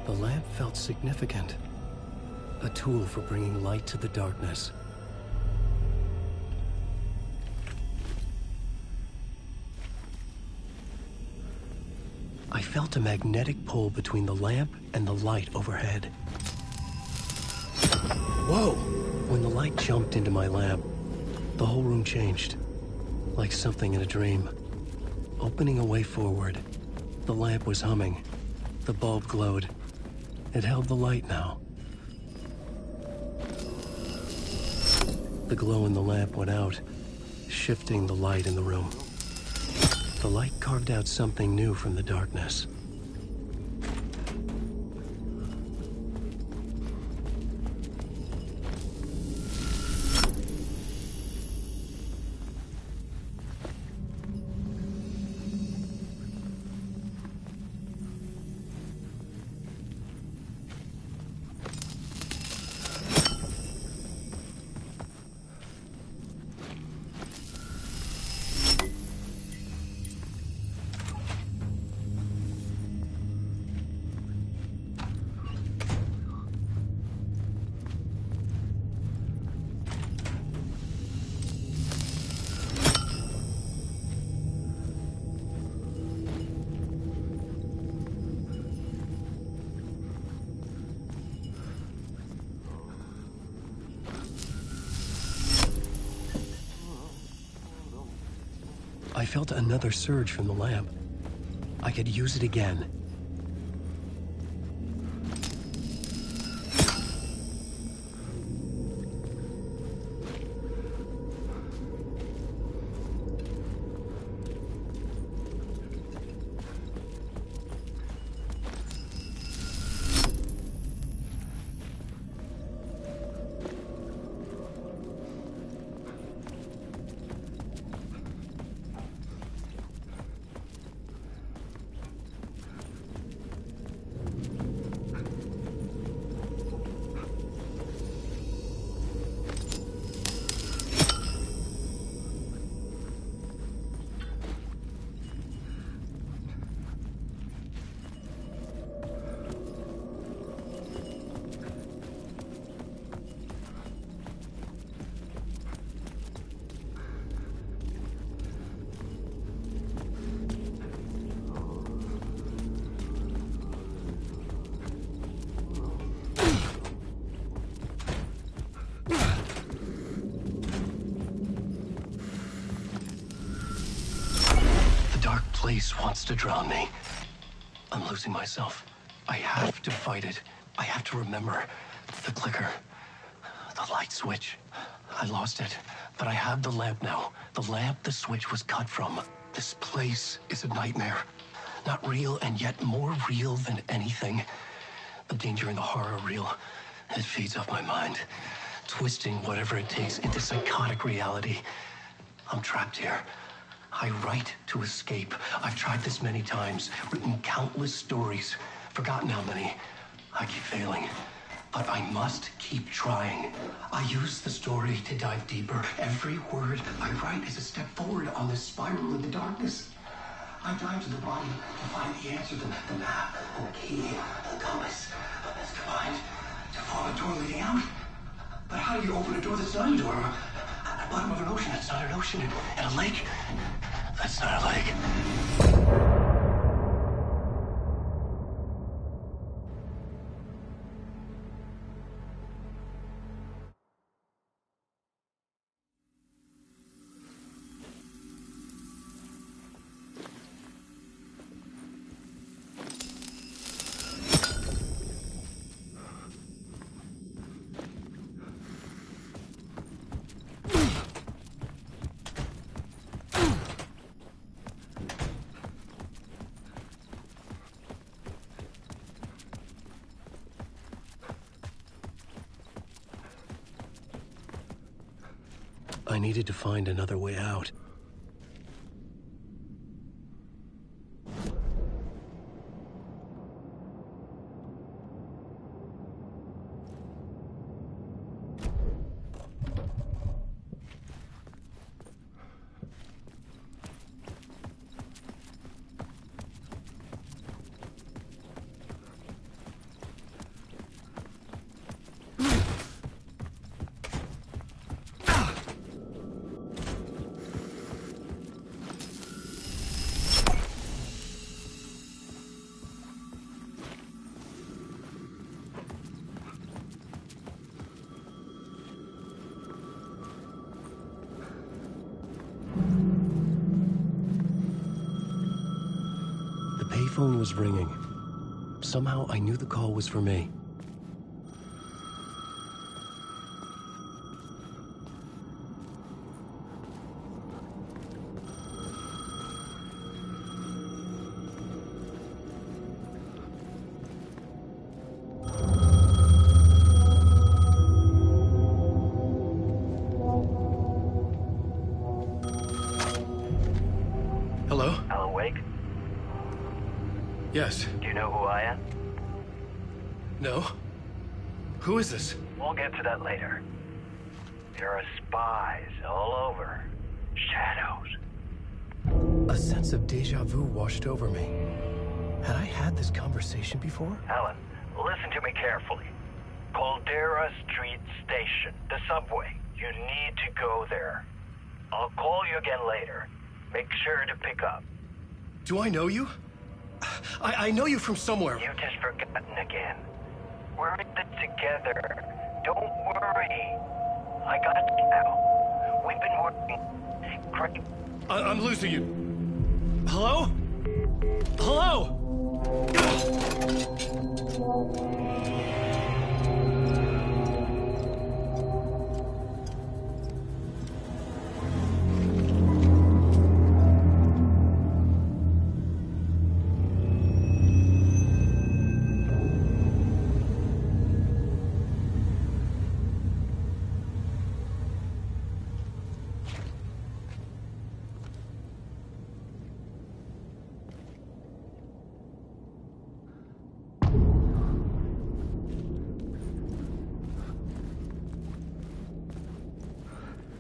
The lamp felt significant. A tool for bringing light to the darkness. I felt a magnetic pull between the lamp and the light overhead. Whoa! When the light jumped into my lamp, the whole room changed, like something in a dream. Opening a way forward, the lamp was humming. The bulb glowed. It held the light now. The glow in the lamp went out, shifting the light in the room. The light carved out something new from the darkness. I felt another surge from the lamp. I could use it again. Place wants to drown me. I'm losing myself. I have to fight it. I have to remember. The clicker. The light switch. I lost it. But I have the lamp now. The lamp the switch was cut from. This place is a nightmare. Not real, and yet more real than anything. The danger and the horror are real. It feeds off my mind. Twisting whatever it takes into psychotic reality. I'm trapped here. I write to escape. I've tried this many times, written countless stories, forgotten how many. I keep failing, but I must keep trying. I use the story to dive deeper. Every word I write is a step forward on this spiral in the darkness. I dive to the bottom to find the answer, the map, and the key, and the compass. That's combined to form a door leading out. But how do you open a door that's not a door? At the bottom of an ocean, that's not an ocean. And a lake, that's not a lake. I needed to find another way out. phone was ringing. Somehow I knew the call was for me. Hello? Alan Wake? Yes. Do you know who I am? No? Who is this? We'll get to that later. There are spies all over. Shadows. A sense of deja vu washed over me. Had I had this conversation before? Alan, listen to me carefully. Caldera Street Station, the subway. You need to go there. I'll call you again later. Make sure to pick up. Do I know you? I know you from somewhere. You've just forgotten again. We're in it together. Don't worry. I got you now. We've been working great. I'm losing you. Hello? Hello?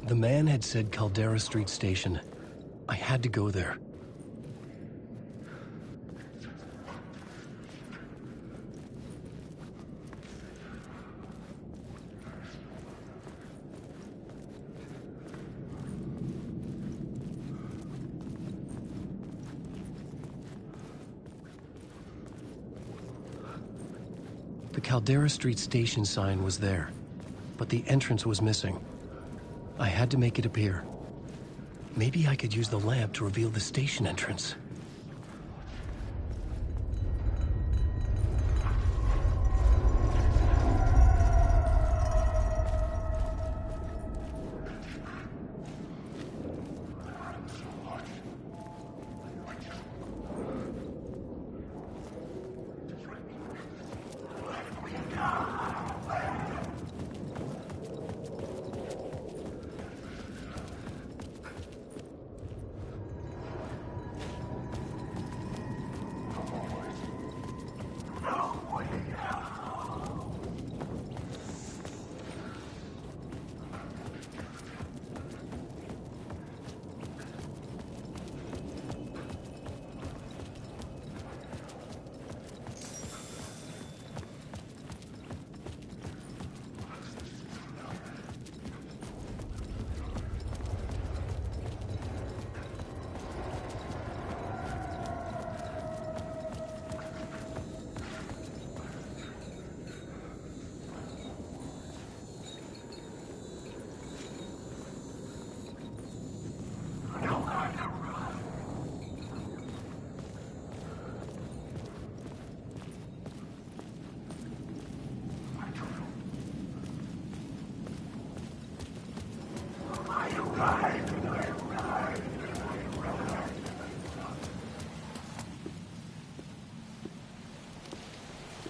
The man had said Caldera Street Station. I had to go there. The Caldera Street Station sign was there, but the entrance was missing. I had to make it appear. Maybe I could use the lamp to reveal the station entrance.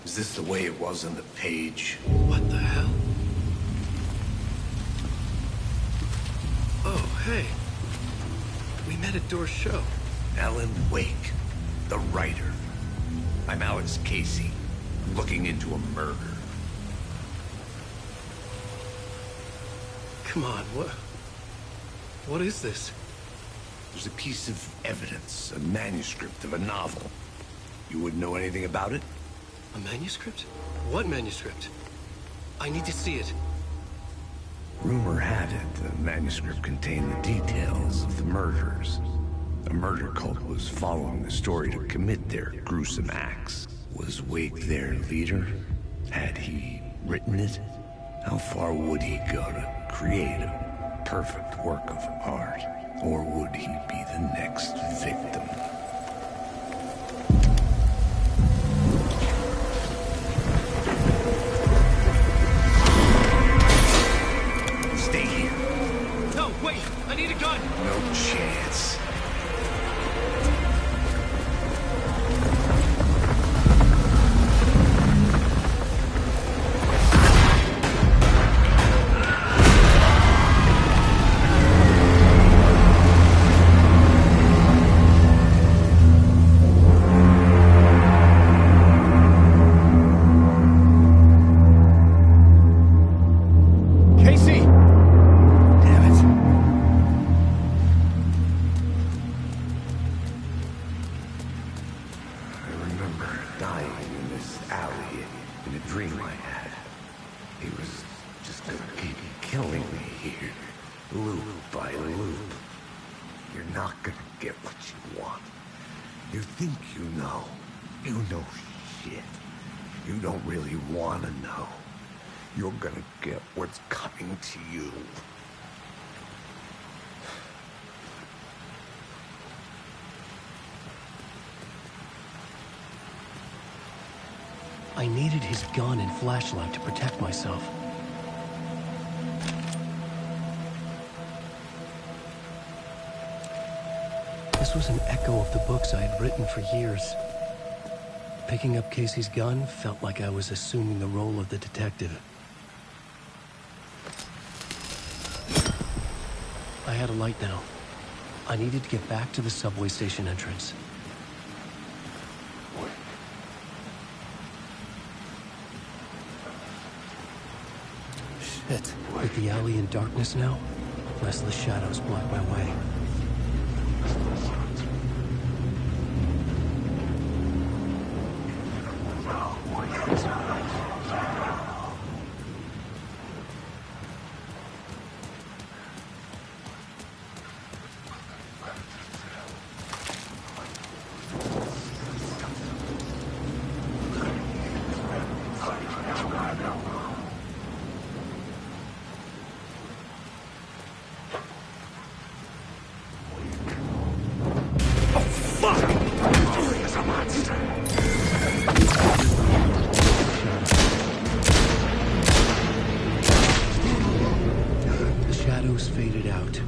Is this the way it was on the page? What the hell? Oh, hey. We met at Door's show. Alan Wake, the writer. I'm Alex Casey, looking into a murder. Come on, what is this? There's a piece of evidence, a manuscript of a novel. You wouldn't know anything about it? A manuscript? What manuscript? I need to see it. Rumor had it the manuscript contained the details of the murders. A murder cult was following the story to commit their gruesome acts. Was Wake their leader? Had he written it? How far would he go to create a perfect work of art? Or would he be the next victim? remember dying in this alley in a dream I had. He was just gonna keep killing me here, loop by loop. You're not gonna get what you want. You think you know. You know shit. You don't really want to know. You're gonna get what's coming to you. I needed his gun and flashlight to protect myself. This was an echo of the books I had written for years. Picking up Casey's gun felt like I was assuming the role of the detective. I had a light now. I needed to get back to the subway station entrance. Shit. With the alley in darkness now, restless shadows block my way. Faded out.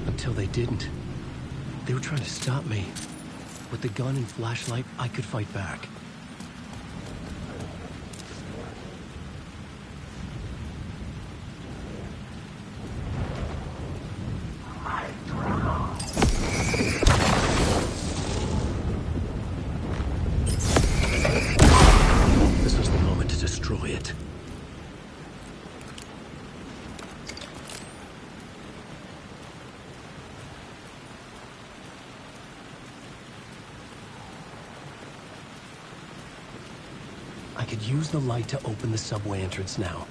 Until they didn't. They were trying to stop me. With the gun and flashlight, I could fight back. This was the moment to destroy it. I could use the light to open the subway entrance now.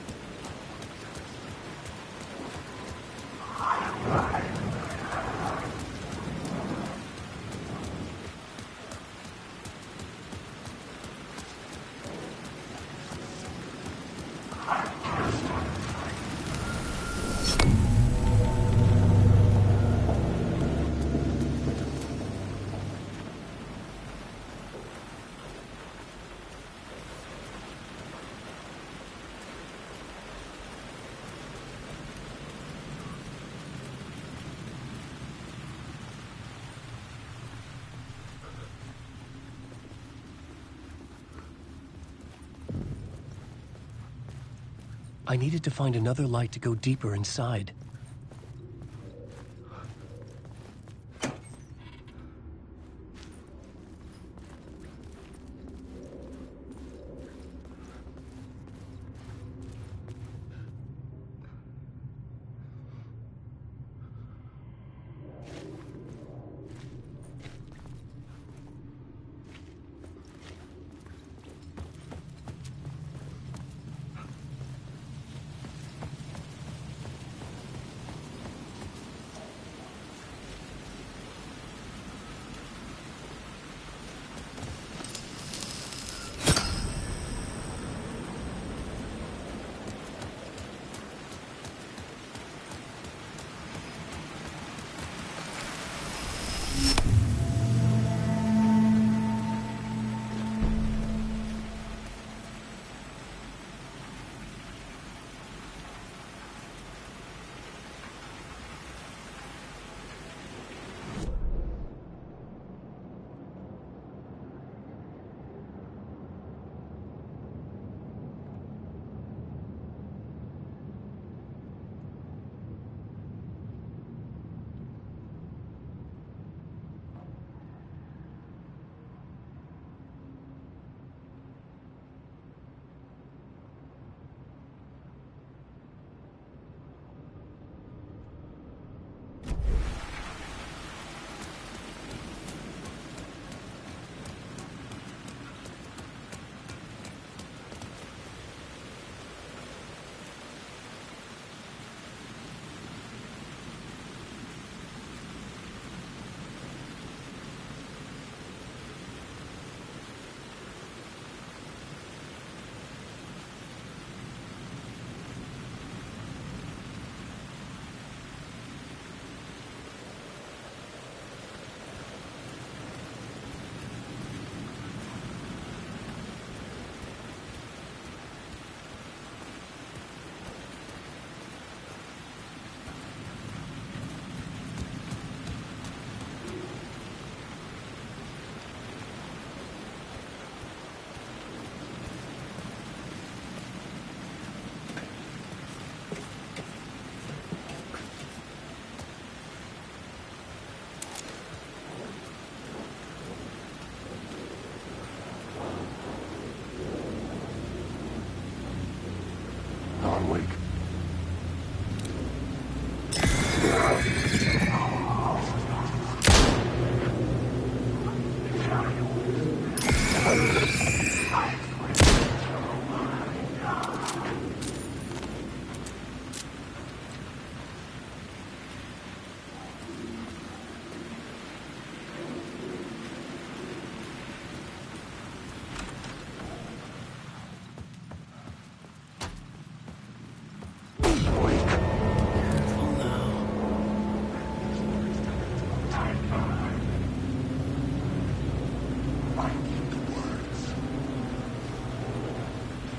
I needed to find another light to go deeper inside.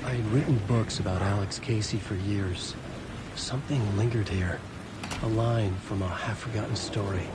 I had written books about Alex Casey for years. Something lingered here. A line from a half-forgotten story.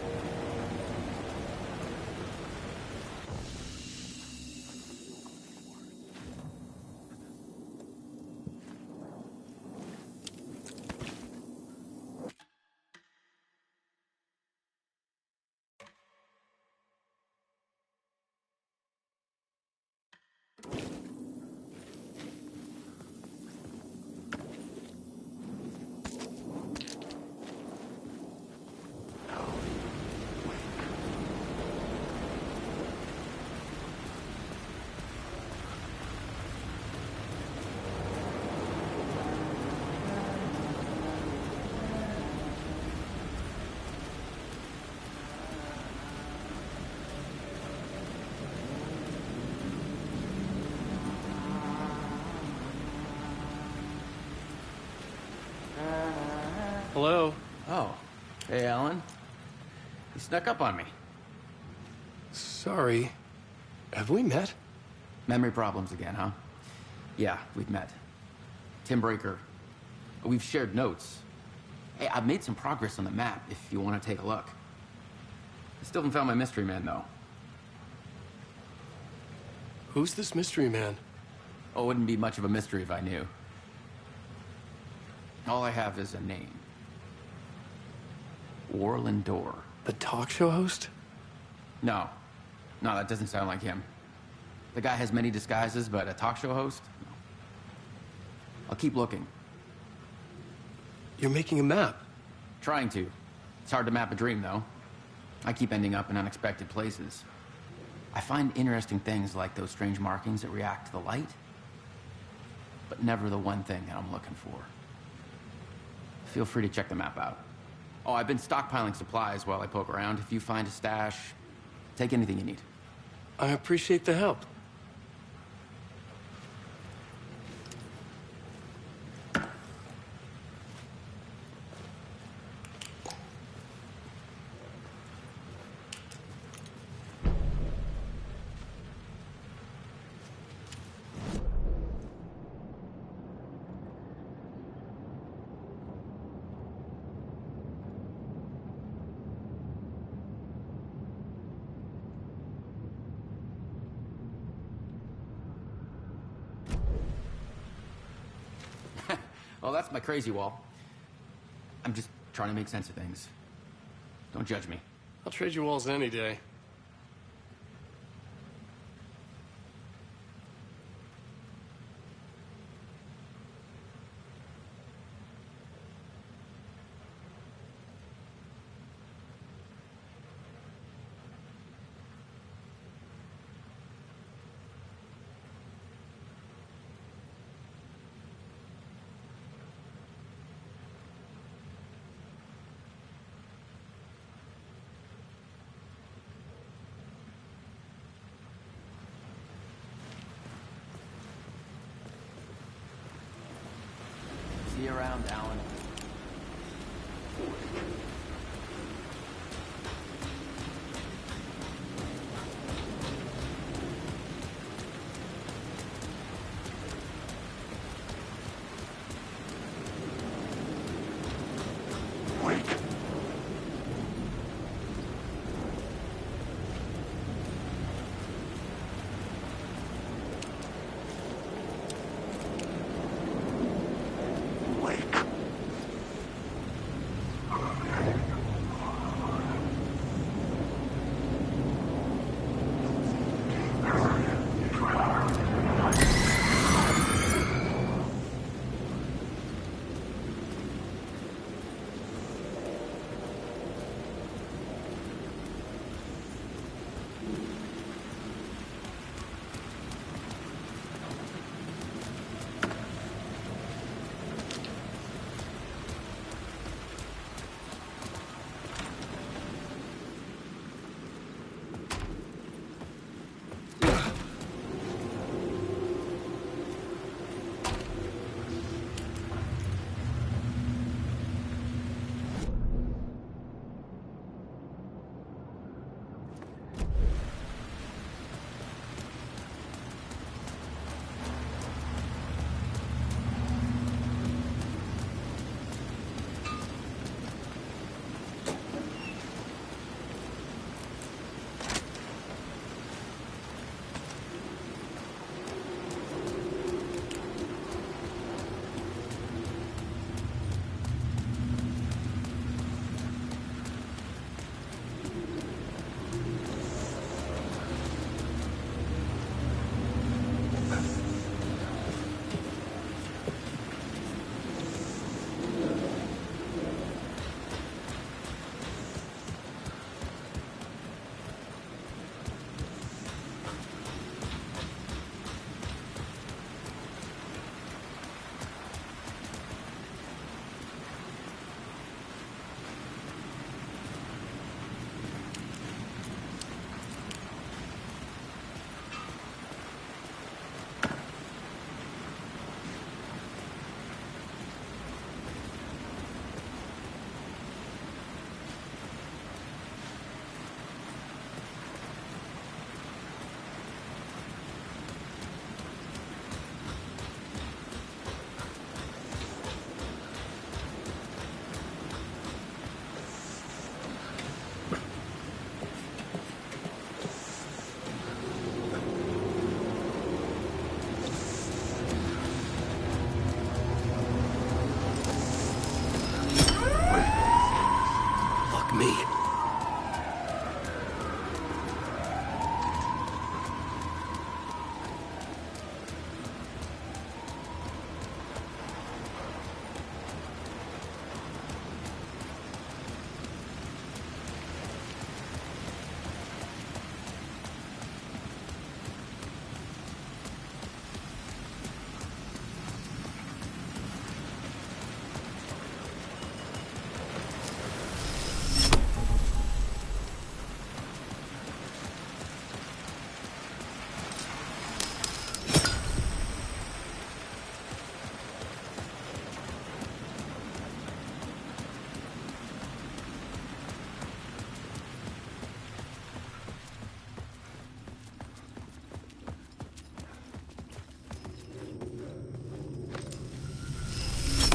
Hello? Oh. Hey, Alan. You snuck up on me. Sorry. Have we met? Memory problems again, huh? Yeah, we've met. Tim Breaker. We've shared notes. Hey, I've made some progress on the map if you want to take a look. I still haven't found my mystery man, though. Who's this mystery man? Oh, it wouldn't be much of a mystery if I knew. All I have is a name. Warland Dorr. The talk show host? No. No, that doesn't sound like him. The guy has many disguises, but a talk show host? No. I'll keep looking. You're making a map. Trying to. It's hard to map a dream, though. I keep ending up in unexpected places. I find interesting things like those strange markings that react to the light, but never the one thing that I'm looking for. Feel free to check the map out. Oh, I've been stockpiling supplies while I poke around. If you find a stash, take anything you need. I appreciate the help. Well, that's my crazy wall. I'm just trying to make sense of things. Don't judge me. I'll trade you walls any day. See you around, Alan.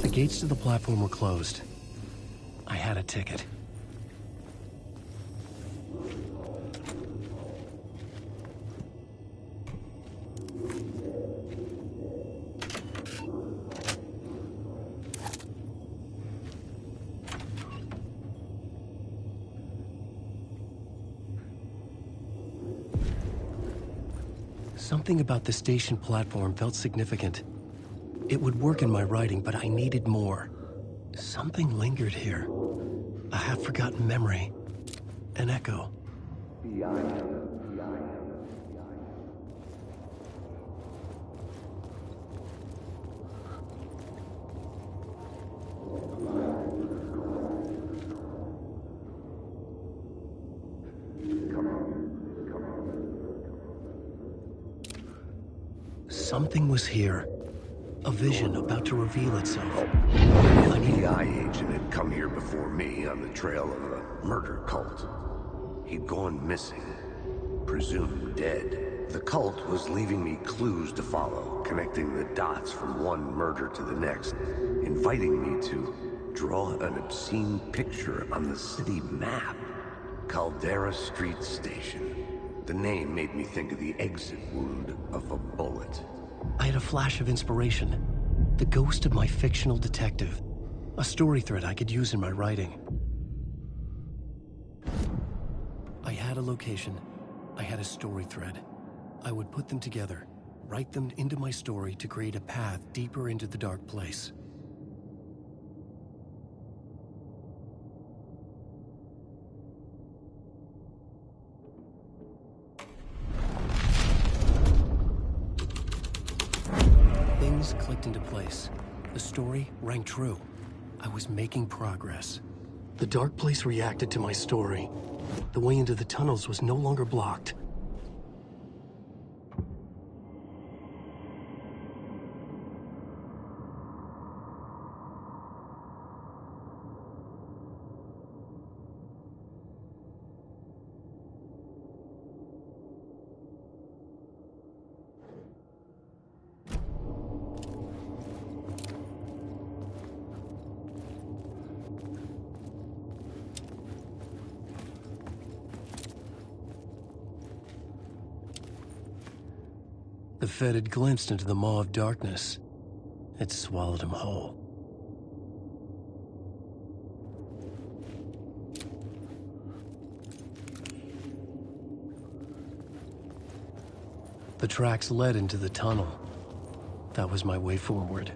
The gates to the platform were closed. I had a ticket. Something about the station platform felt significant. It would work in my writing, but I needed more. Something lingered here. A half-forgotten memory. An echo. Something was here. A vision about to reveal itself. A PI agent had come here before me on the trail of a murder cult. He'd gone missing, presumed dead. The cult was leaving me clues to follow, connecting the dots from one murder to the next, inviting me to draw an obscene picture on the city map. Caldera Street Station. The name made me think of the exit wound of a bullet. I had a flash of inspiration. The ghost of my fictional detective. A story thread I could use in my writing. I had a location. I had a story thread. I would put them together, write them into my story to create a path deeper into the dark place. Things clicked into place. The story rang true. I was making progress. The dark place reacted to my story. The way into the tunnels was no longer blocked. The Fed had glimpsed into the maw of darkness. It swallowed him whole. The tracks led into the tunnel. That was my way forward.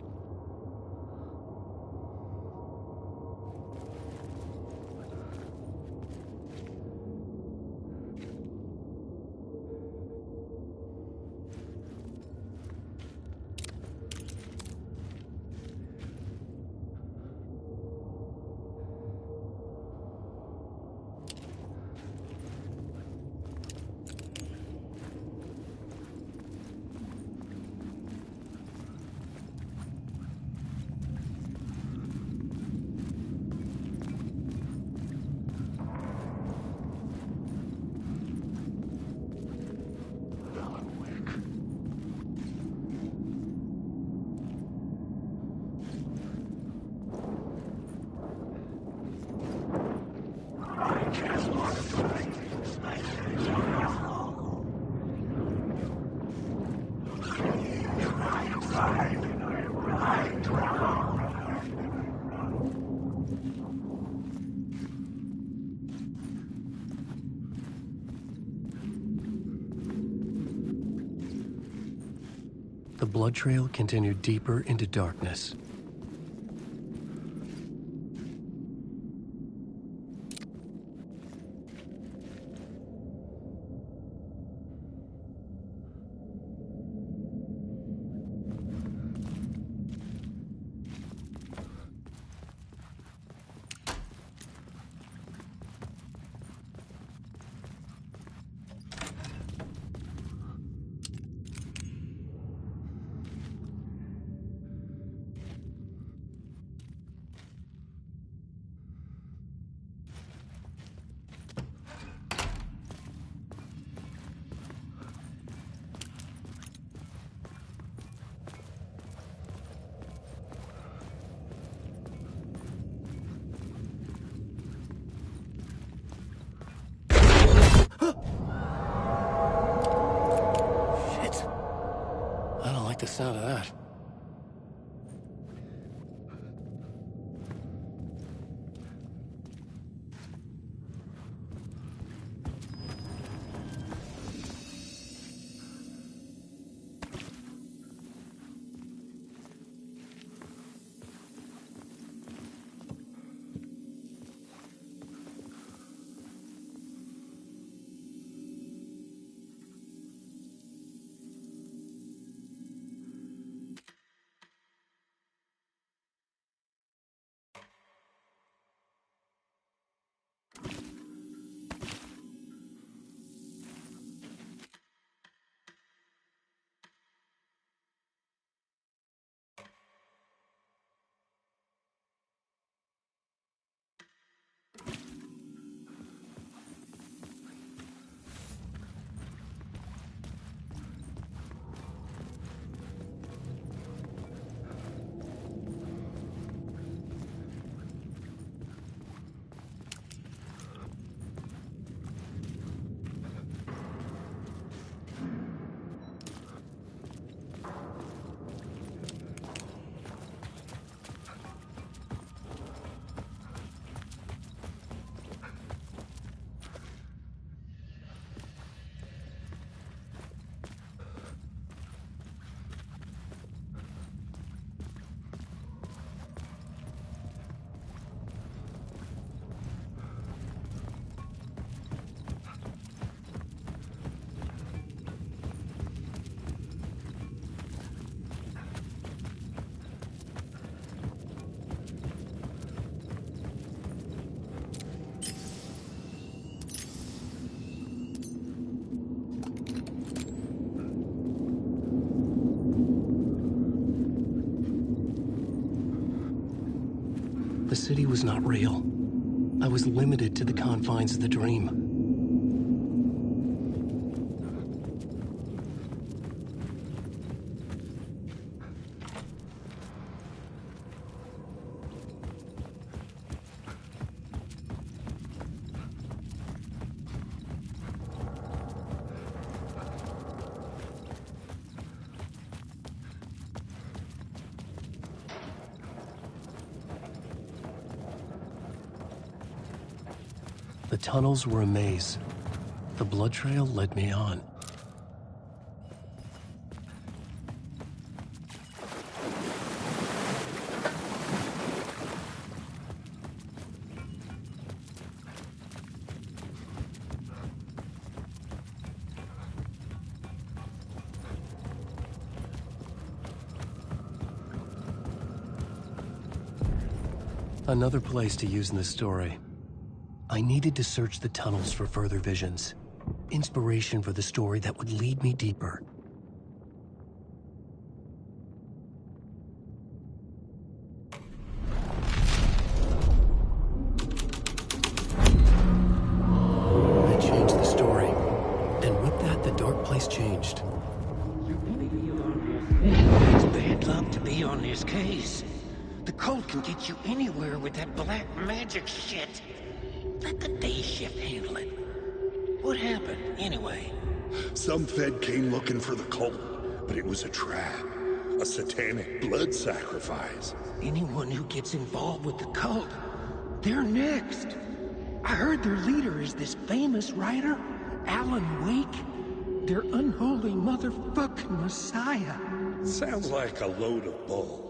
The blood trail continued deeper into darkness. the sound of that. The city was not real. I was limited to the confines of the dream. The tunnels were a maze. The blood trail led me on. Another place to use in the story. I needed to search the tunnels for further visions. Inspiration for the story that would lead me deeper. I changed the story. And with that, the dark place changed. It's bad luck to be on this case. The cult can get you anywhere with that black magic shit. Let the day shift handle it. What happened, anyway? Some Fed came looking for the cult, but it was a trap. A satanic blood sacrifice. Anyone who gets involved with the cult, they're next. I heard their leader is this famous writer, Alan Wake. Their unholy motherfucking messiah. Sounds like a load of bull.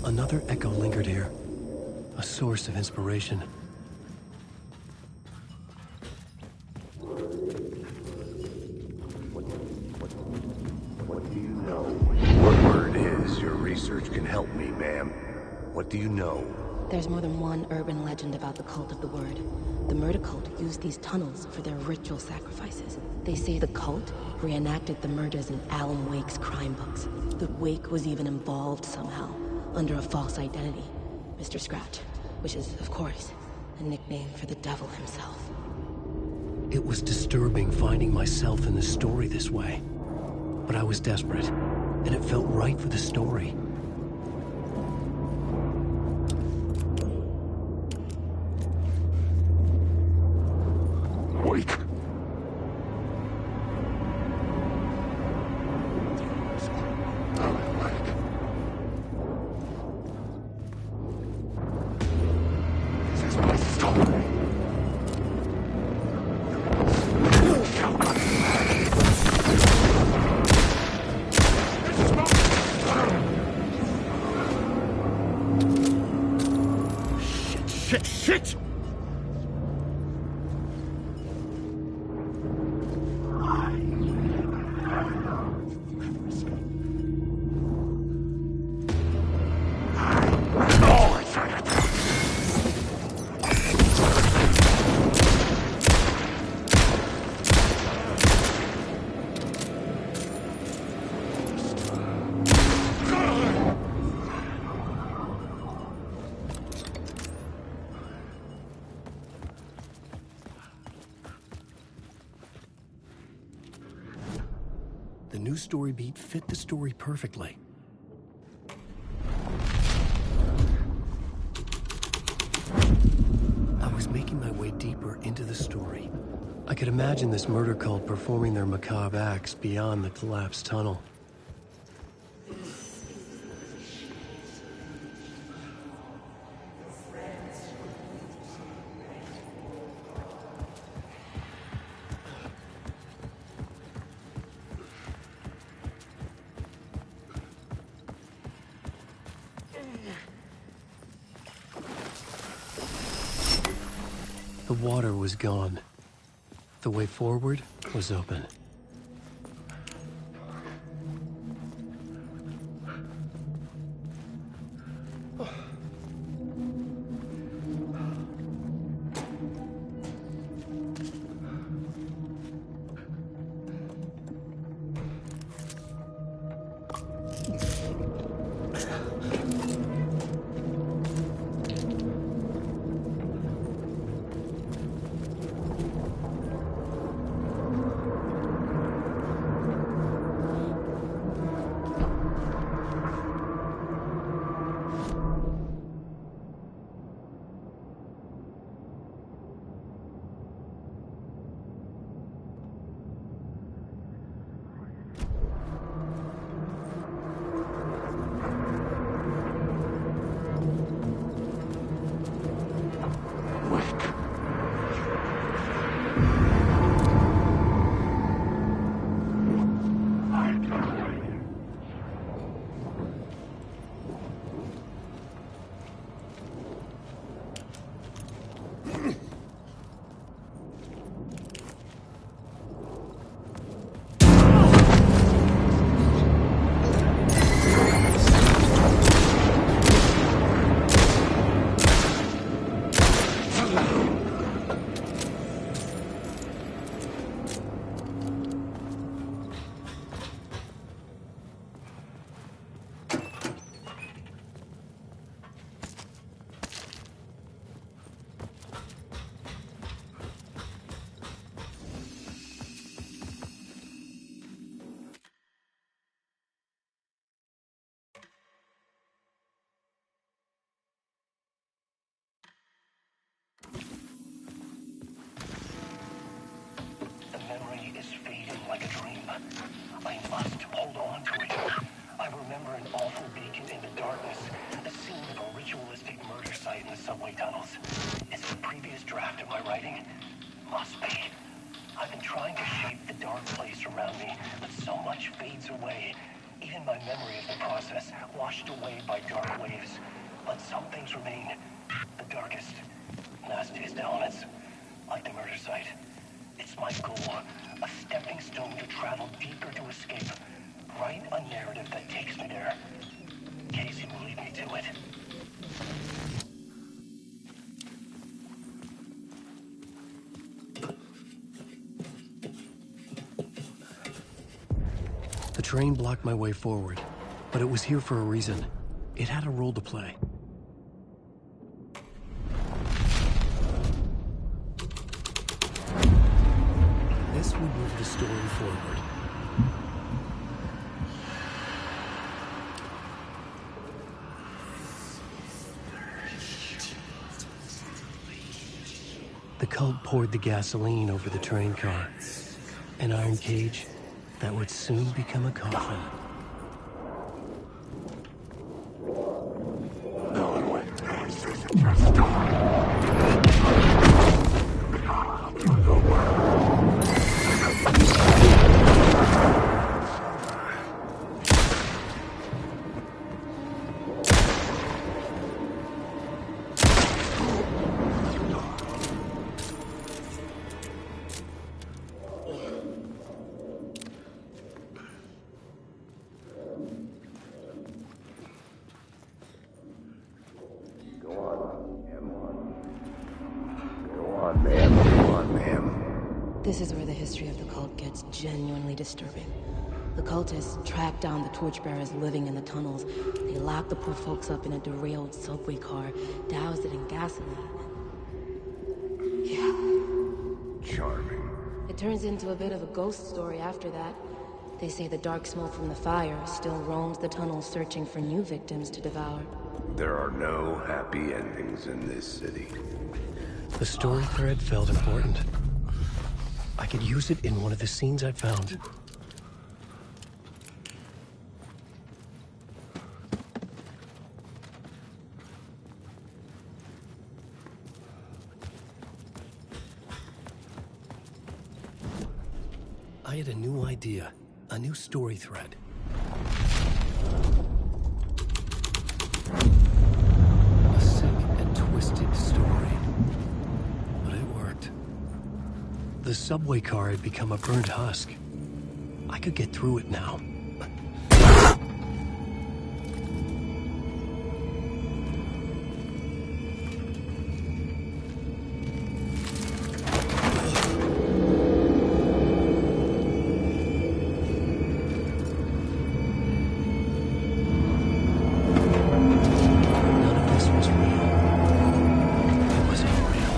Another echo lingered here, a source of inspiration. What do you know? Whatever it is, your research can help me, ma'am. What do you know? There's more than one urban legend about the Cult of the Word. The murder cult used these tunnels for their ritual sacrifices. They say the cult reenacted the murders in Alan Wake's crime books. That Wake was even involved somehow, under a false identity, Mr. Scratch, which is, of course, a nickname for the devil himself. It was disturbing finding myself in the story this way, but I was desperate. and it felt right for the story. Wake! Alan Wake. This is my story. Shit! The new story beat fit the story perfectly. I was making my way deeper into the story. I could imagine this murder cult performing their macabre acts beyond the collapsed tunnel. The water was gone. The way forward was open. I must hold on to it. I remember an awful beacon in the darkness, the scene of a ritualistic murder site in the subway tunnels. Is it a previous draft of my writing? Must be. I've been trying to shape the dark place around me, but so much fades away. Even my memory of the process, washed away by dark waves. But some things remain. The darkest, nastiest elements, like the murder site. It's my goal, a stepping stone to travel deeper to escape. Write a narrative that takes me there. Casey will lead me to it. The train blocked my way forward, but it was here for a reason. It had a role to play. This would move the story forward. The cult poured the gasoline over the train car. An iron cage that would soon become a coffin. This is where the history of the cult gets genuinely disturbing. The cultists tracked down the torchbearers living in the tunnels. They locked the poor folks up in a derailed subway car, doused it in gasoline. Yeah. Charming. It turns into a bit of a ghost story after that. They say the dark smoke from the fire still roams the tunnels searching for new victims to devour. There are no happy endings in this city. The story thread felt important. I could use it in one of the scenes I found. I had a new idea, a new story thread. A sick and twisted story. But it worked. The subway car had become a burnt husk. I could get through it now. None of this was real. It was all real.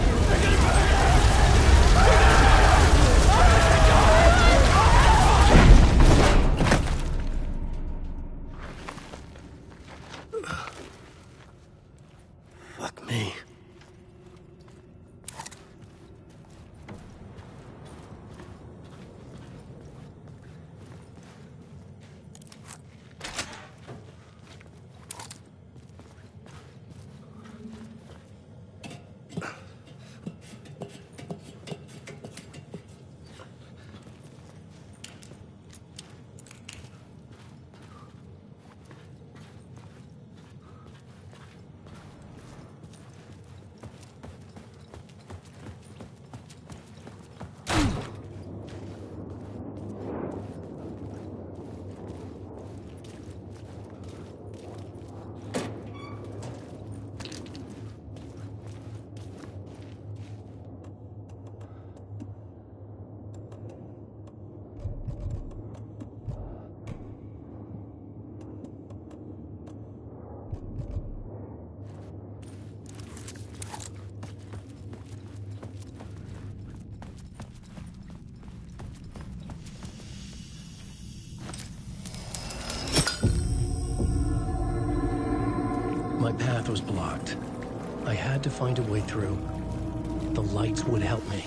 Fuck me. My path was blocked. I had to find a way through. The lights would help me.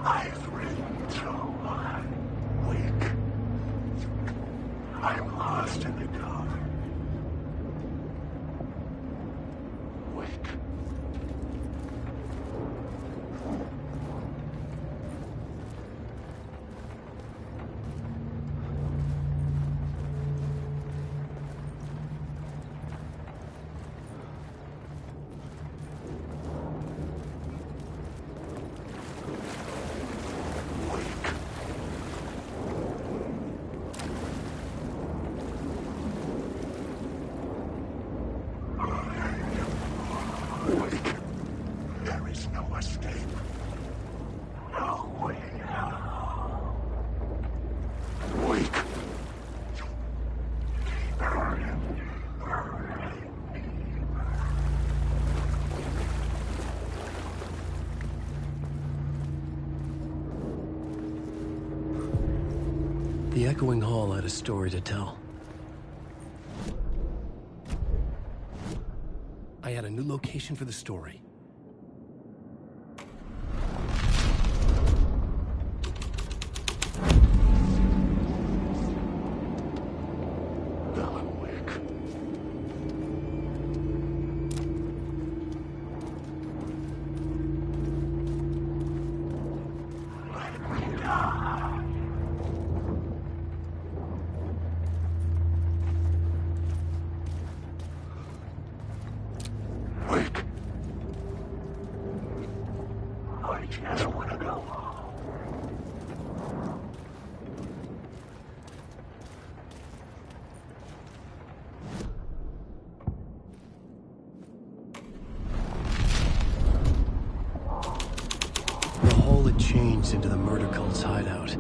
I've ridden too weak. I'm lost in the dark. Weak. There is no escape. No way out. Weak. The echoing hall had a story to tell. I had a new location for the story. I just want to go. The hall had changed into the murder cult's hideout.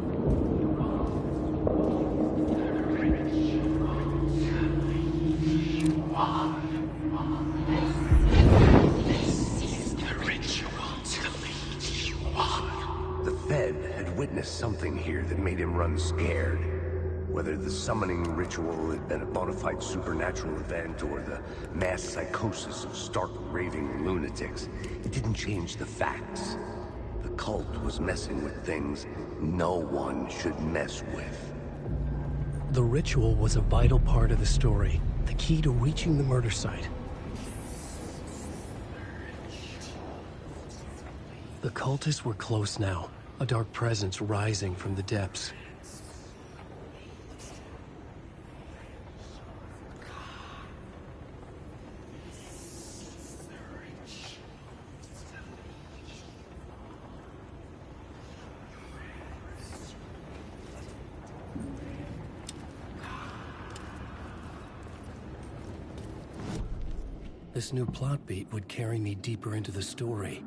Witnessed something here that made him run scared. Whether the summoning ritual had been a bona fide supernatural event or the mass psychosis of stark raving lunatics, it didn't change the facts. The cult was messing with things no one should mess with. The ritual was a vital part of the story, the key to reaching the murder site. The cultists were close now. A dark presence rising from the depths. This new plot beat would carry me deeper into the story.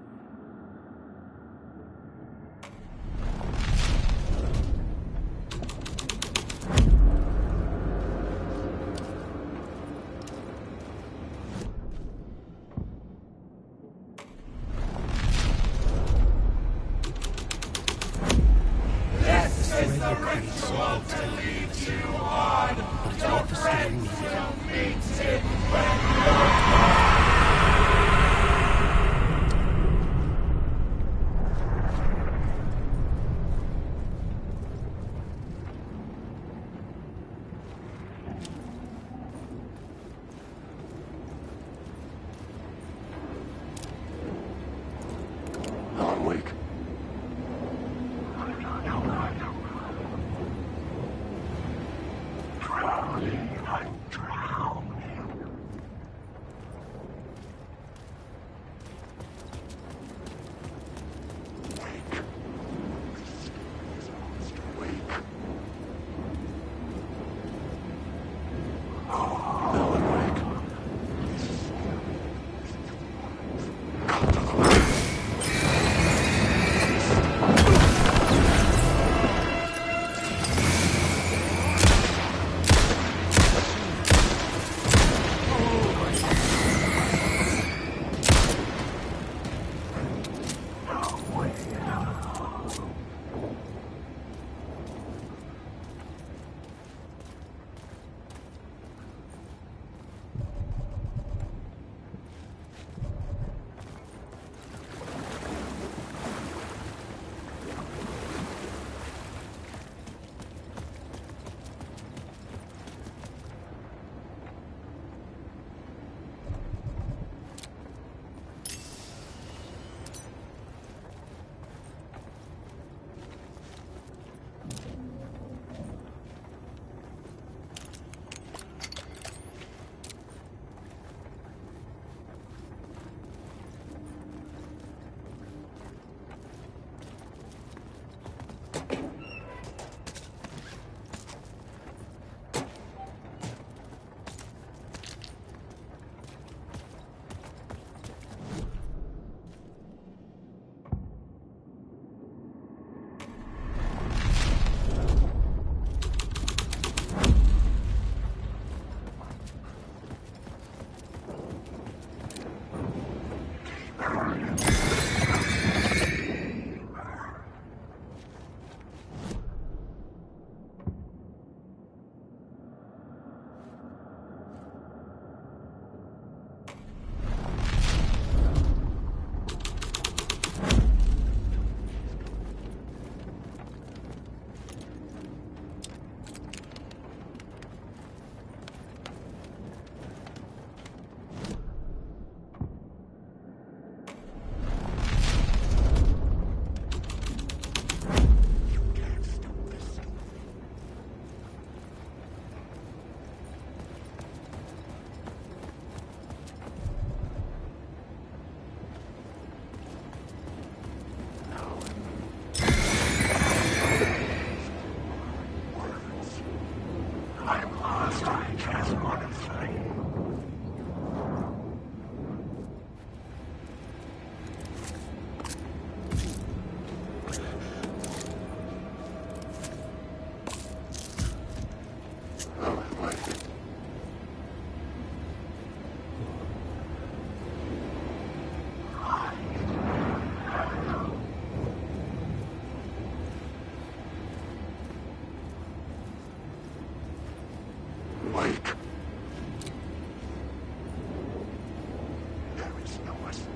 always knows.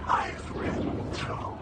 I've read through.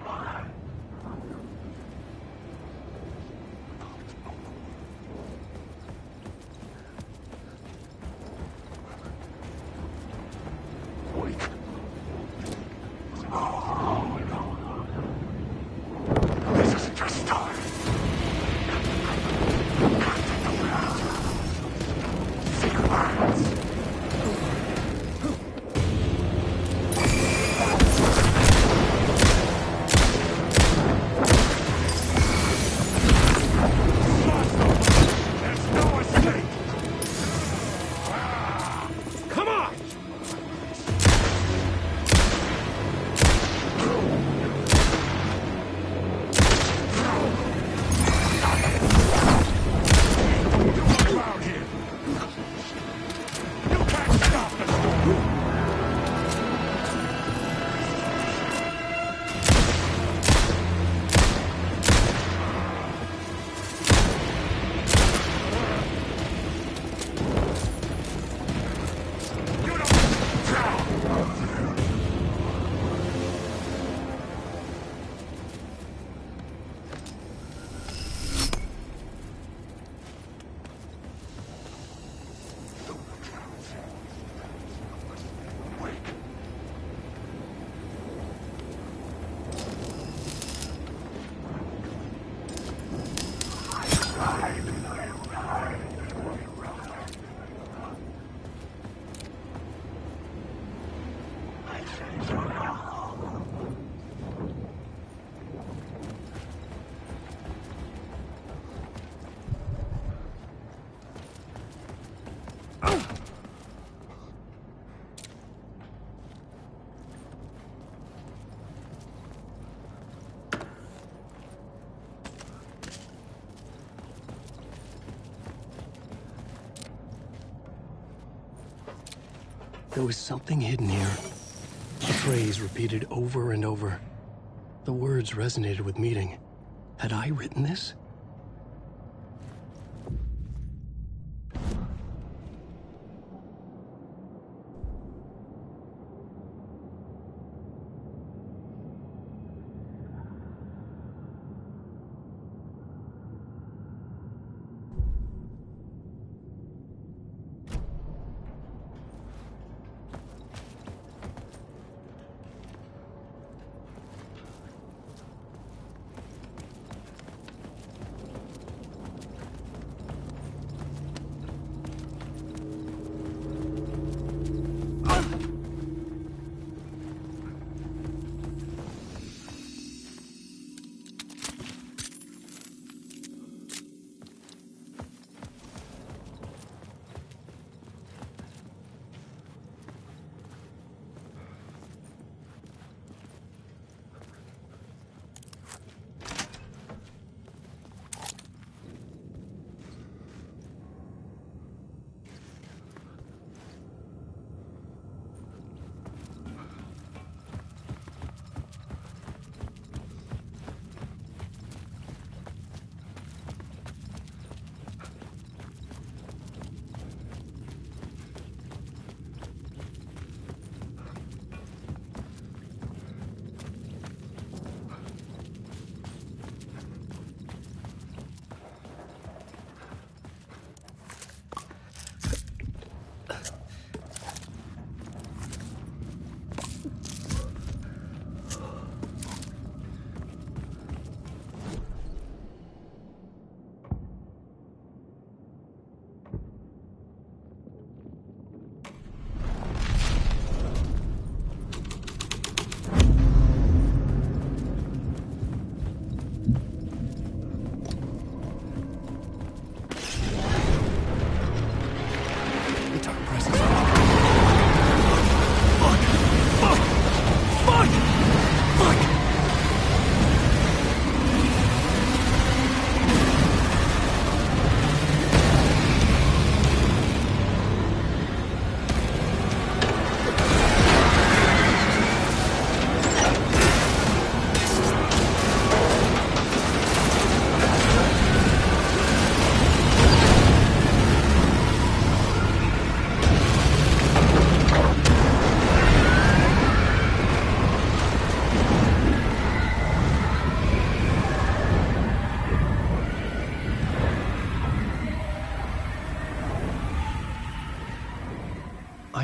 There was something hidden here. A phrase repeated over and over. The words resonated with meaning. Had I written this?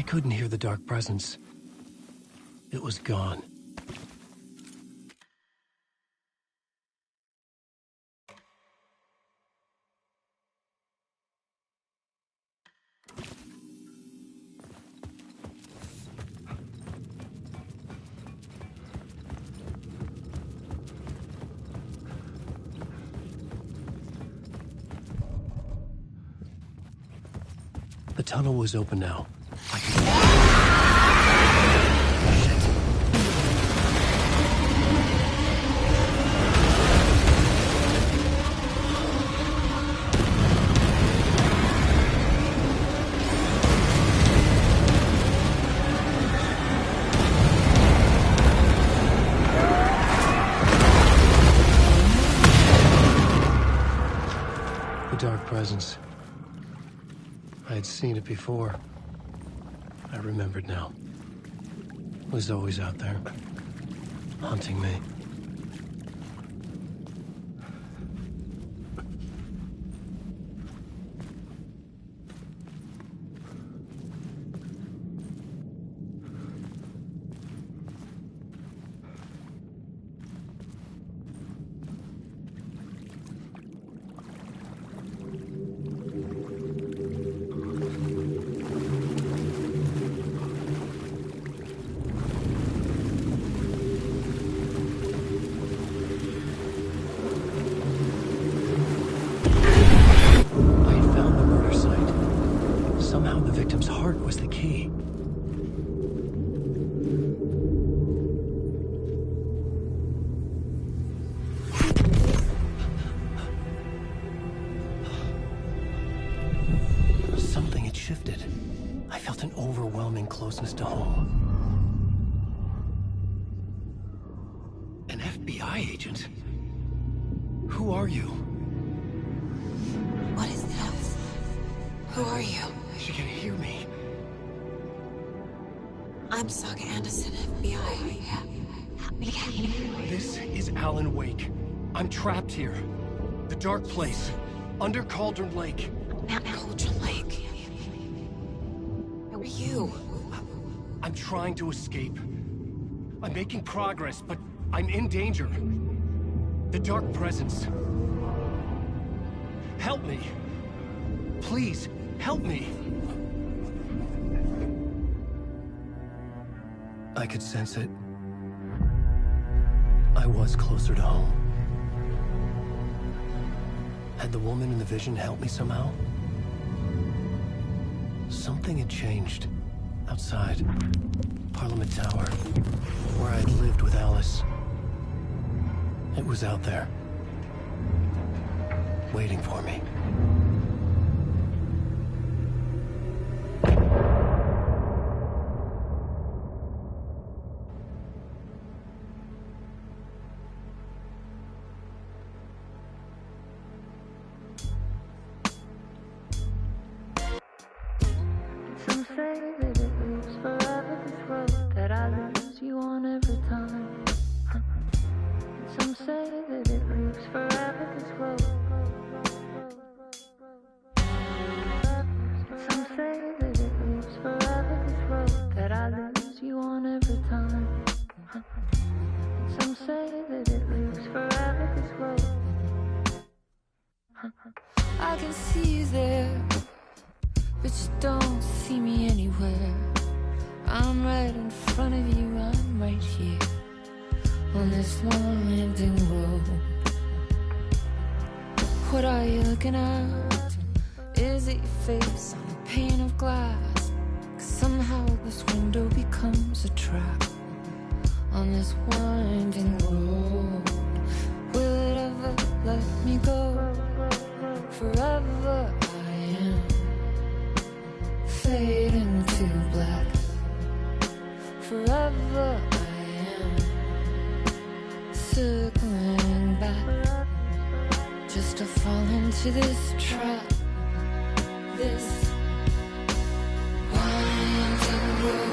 I couldn't hear the dark presence. It was gone. The tunnel was open now. The dark presence. I had seen it before. I remembered now. It was always out there, haunting me. Somehow the victim's heart was the key. Something had shifted. I felt an overwhelming closeness to home. An FBI agent? Who are you? What is this? Who are you? She can hear me. I'm Saga Anderson, FBI. Help me get you. This is Alan Wake. I'm trapped here. The dark place. Under Cauldron Lake. Mount Cauldron Lake. Where are you? I'm trying to escape. I'm making progress, but I'm in danger. The dark presence. Help me. Please, help me. I could sense it. I was closer to home. Had the woman in the vision helped me somehow? Something had changed. Outside. Parliament Tower. Where I'd lived with Alice. It was out there. Waiting for me. Some say that it lives forever, this road that I lose you on every time. Some say that it lives forever, this road. Some say that it lives forever, this road that I lose you on every time. Some say that it lives forever, this road. I can see you there, but you don't see me anywhere. I'm right in front of you, I'm right here on this winding road. What are you looking at? Is it your face on a pane of glass? 'Cause somehow this window becomes a trap on this winding road. Will it ever let me go? Forever I am fading to black. Forever I am circling back, just to fall into this trap. This winding road.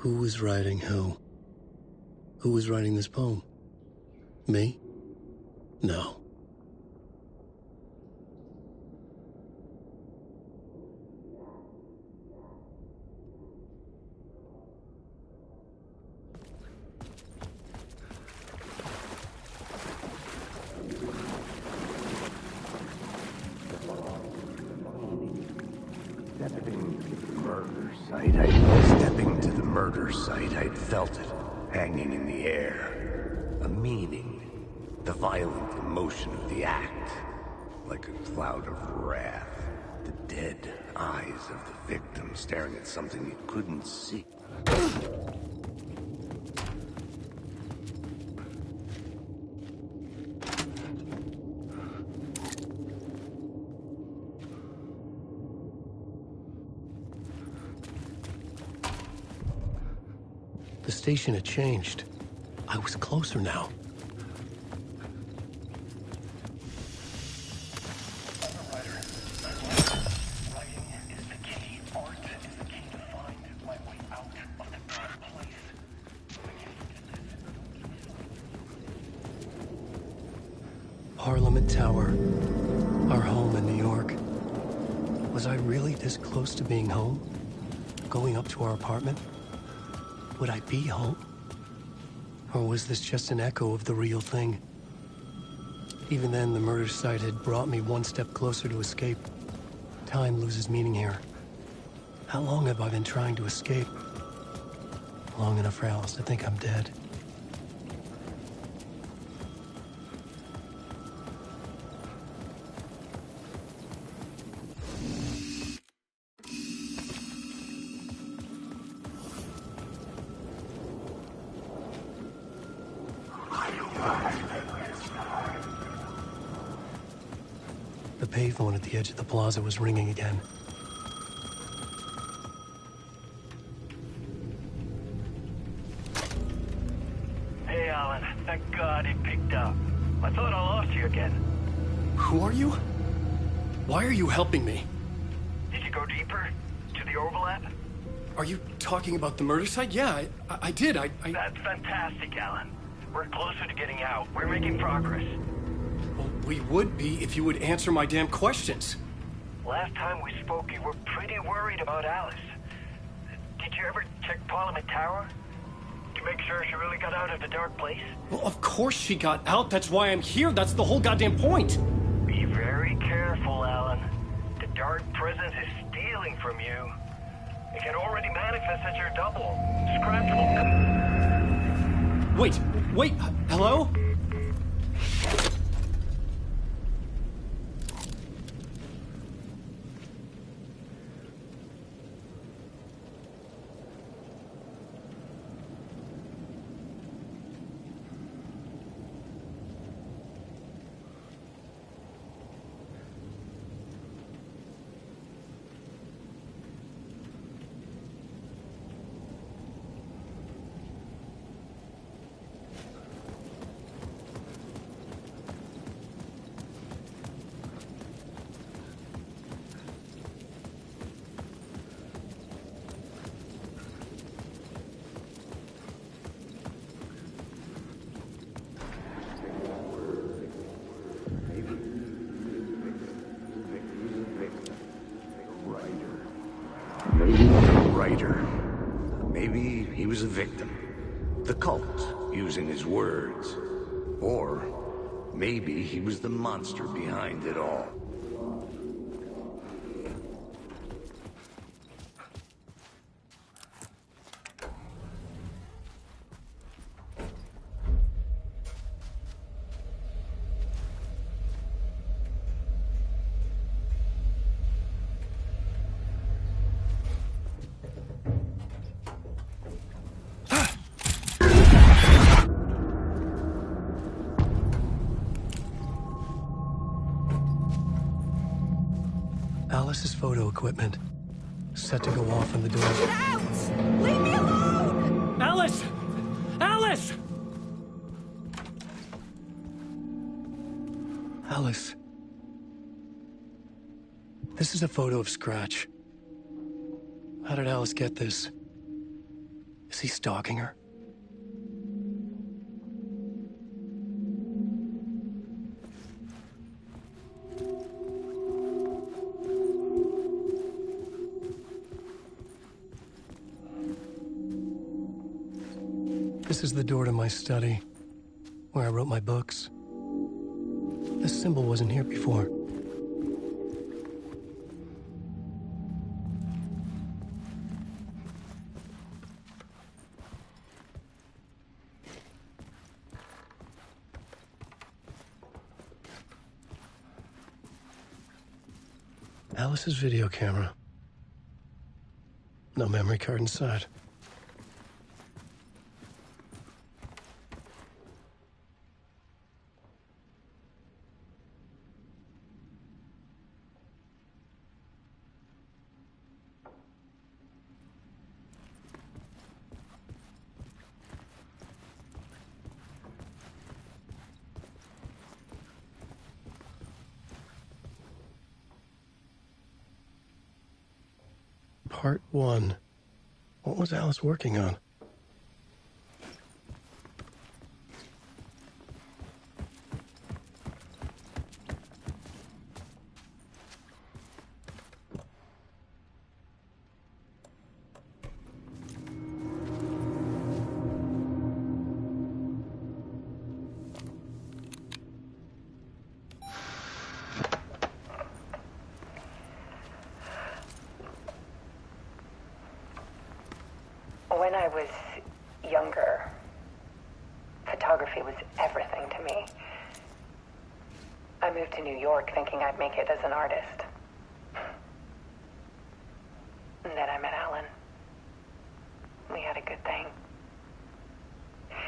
Who was writing who? Who was writing this poem? Me? No. Stepping to the murder site, I'd felt it, hanging in the air. A meaning. The violent emotion of the act. Like a cloud of wrath. The dead eyes of the victim staring at something you couldn't see. The station had changed. I was closer now. Writer, writing is the key. Art is the key to find my way out of the dark place. Parliament Tower. Our home in New York. Was I really this close to being home? Going up to our apartment? Would I be home? Or was this just an echo of the real thing? Even then, the murder site had brought me one step closer to escape. Time loses meaning here. How long have I been trying to escape? Long enough for Alice to think I'm dead. The payphone at the edge of the plaza was ringing again. Hey, Alan. Thank God he picked up. I thought I lost you again. Who are you? Why are you helping me? Did you go deeper? To the overlap? Are you talking about the murder site? Yeah, I did. That's fantastic, Alan. We're closer to getting out. We're making progress. Well, we would be if you would answer my damn questions. Last time we spoke, you were pretty worried about Alice. Did you ever check Parliament Tower? To make sure she really got out of the dark place? Well, of course she got out. That's why I'm here. That's the whole goddamn point. Be very careful, Alan. The dark presence is stealing from you. It can already manifest as your double. Scratch will come. Wait, hello? Maybe he was a victim. The cult, using his words. Or maybe he was the monster behind it all. Alice's photo equipment. Set to go off on the door. Get out! Leave me alone! Alice! Alice! Alice. This is a photo of Scratch. How did Alice get this? Is he stalking her? This is the door to my study, where I wrote my books. This symbol wasn't here before. Alice's video camera. No memory card inside. Part 1. What was Alice working on? When I was younger, photography was everything to me. I moved to New York thinking I'd make it as an artist. And then I met Alan. We had a good thing.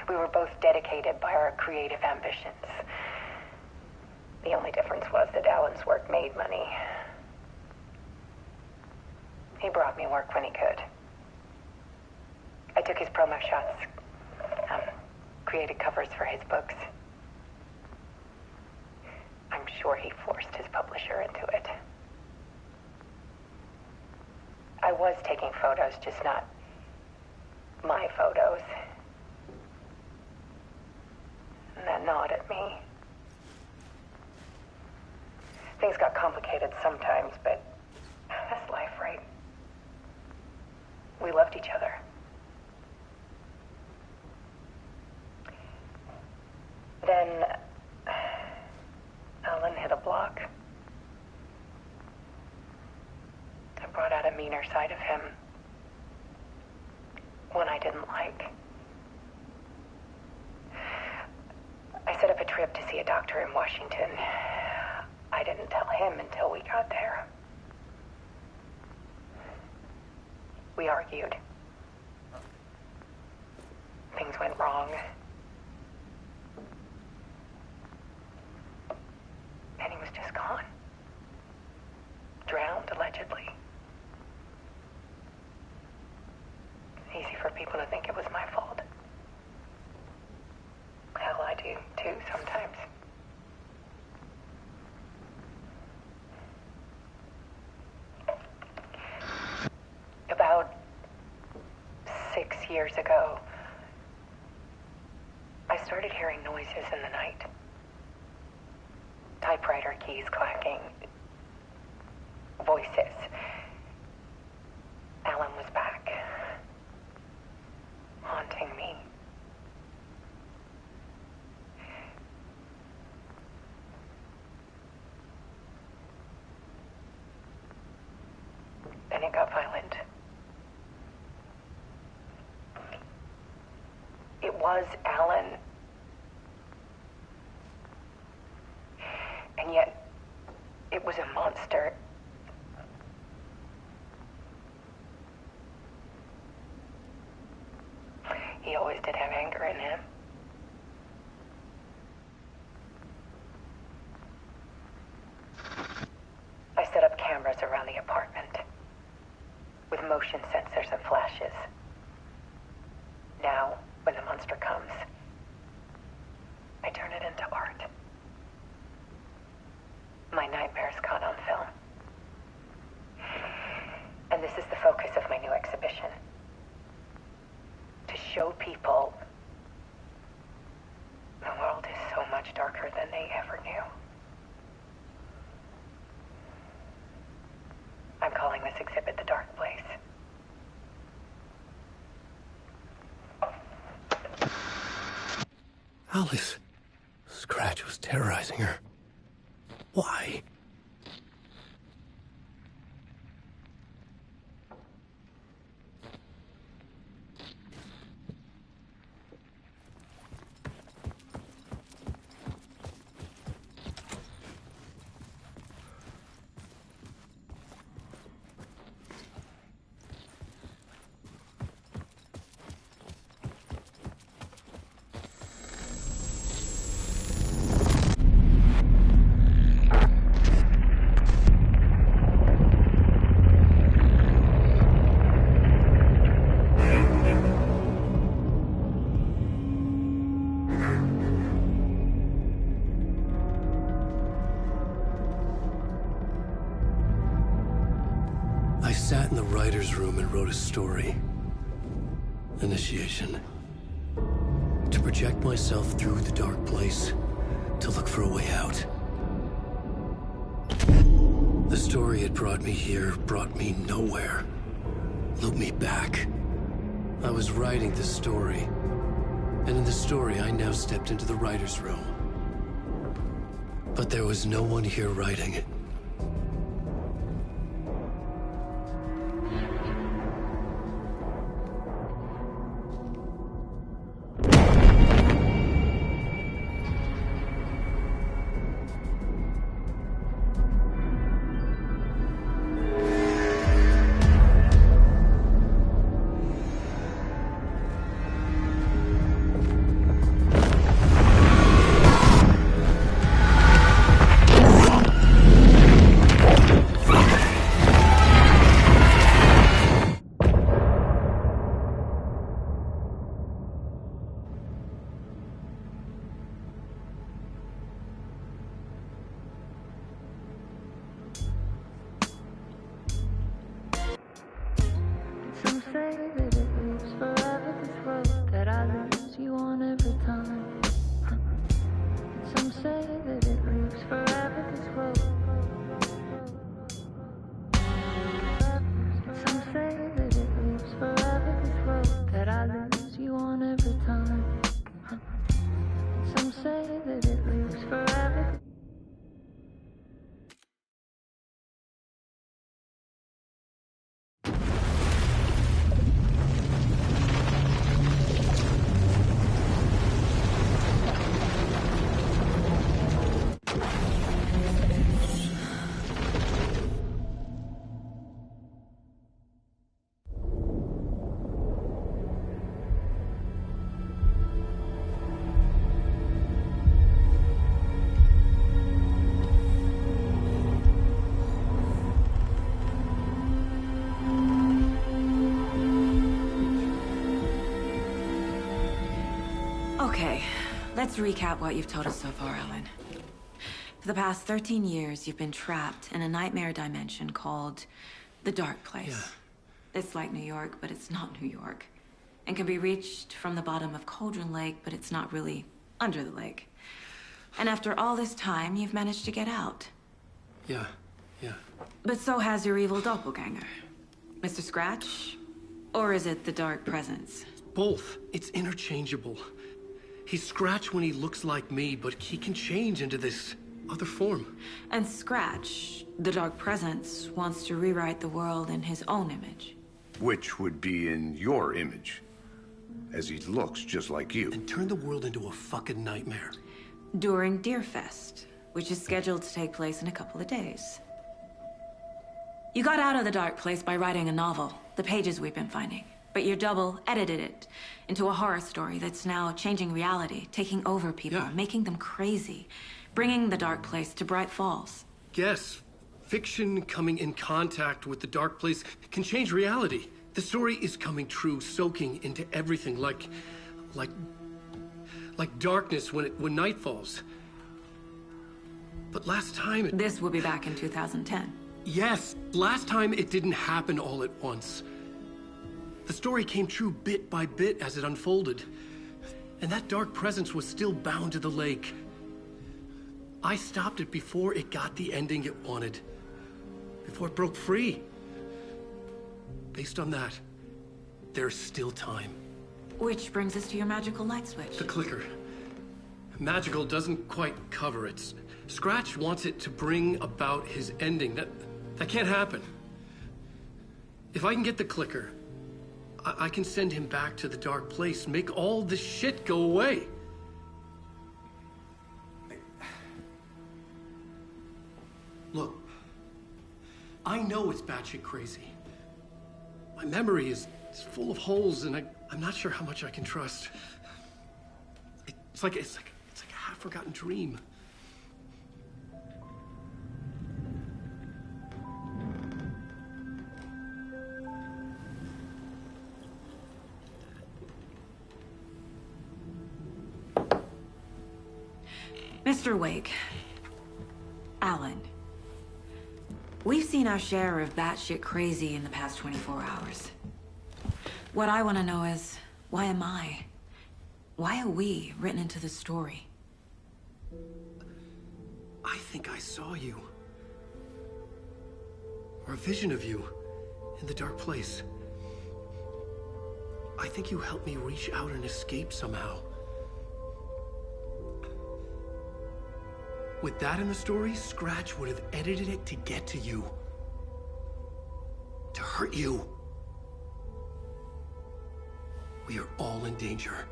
We were both dedicated by our creative ambitions. The only difference was that Alan's work made money. He brought me work when he could. I took his promo shots, created covers for his books. I'm sure he forced his publisher into it. I was taking photos, just not my photos. And that gnawed at me. Things got complicated sometimes, but that's life, right? We loved each other. Then Alan hit a block. I brought out a meaner side of him. One I didn't like. I set up a trip to see a doctor in Washington. I didn't tell him until we got there. We argued. Things went wrong. And he was just gone. Drowned, allegedly. Easy for people to think it was my fault. Hell, I do, too, sometimes. About 6 years ago, I started hearing noises in the night. Typewriter keys clacking. Voices. Alan was back. Haunting me. Then it got violent. It was Alan. And yet, it was a monster. He always did have anger in him. I set up cameras around the apartment with motion sensors and flashes. Now, when the monster comes, I turn it into art. My nightmares caught on film. And this is the focus of my new exhibition. this exhibit, The Dark Place. Alice. Scratch was terrorizing her. Why? I sat in the writer's room and wrote a story. Initiation. To project myself through the dark place, to look for a way out. The story had brought me here, brought me nowhere. Looped me back. I was writing the story. And in the story, I now stepped into the writer's room. But there was no one here writing it. Some say that it lives forever, this road that I lose you on every time. Some say that it lives forever, this road. Some say that it lives forever, this road that I lose you on every time. Some say that it lives forever. Okay, let's recap what you've told us so far, Ellen. For the past 13 years, you've been trapped in a nightmare dimension called the Dark Place. Yeah. It's like New York, but it's not New York. And can be reached from the bottom of Cauldron Lake, but it's not really under the lake. And after all this time, you've managed to get out. Yeah. But so has your evil doppelganger. Mr. Scratch? Or is it the Dark Presence? Both. It's interchangeable. He's Scratch when he looks like me, but he can change into this other form. And Scratch, the Dark Presence, wants to rewrite the world in his own image. Which would be in your image, as he looks just like you. And turn the world into a fucking nightmare. During Deerfest, which is scheduled to take place in a couple of days. You got out of the Dark Place by writing a novel, the pages we've been finding. But your double edited it into a horror story that's now changing reality, taking over people, making them crazy, bringing the Dark Place to Bright Falls. Yes, fiction coming in contact with the Dark Place can change reality. The story is coming true, soaking into everything like darkness when night falls. But last time This will be back in 2010. Yes, last time it didn't happen all at once. The story came true bit by bit as it unfolded. And that dark presence was still bound to the lake. I stopped it before it got the ending it wanted. Before it broke free. Based on that, there's still time. Which brings us to your magical light switch. The clicker. Magical doesn't quite cover it. Scratch wants it to bring about his ending. That can't happen. If I can get the clicker, I can send him back to the dark place, make all this shit go away. Look, I know it's batshit crazy. My memory is full of holes, and I'm not sure how much I can trust. It's like a half-forgotten dream. Mr. Wake. Alan. We've seen our share of batshit crazy in the past 24 hours. What I want to know is, why am I? Why are we written into the story? I think I saw you. Or a vision of you in the dark place. I think you helped me reach out and escape somehow. With that in the story, Scratch would have edited it to get to you. To hurt you. We are all in danger.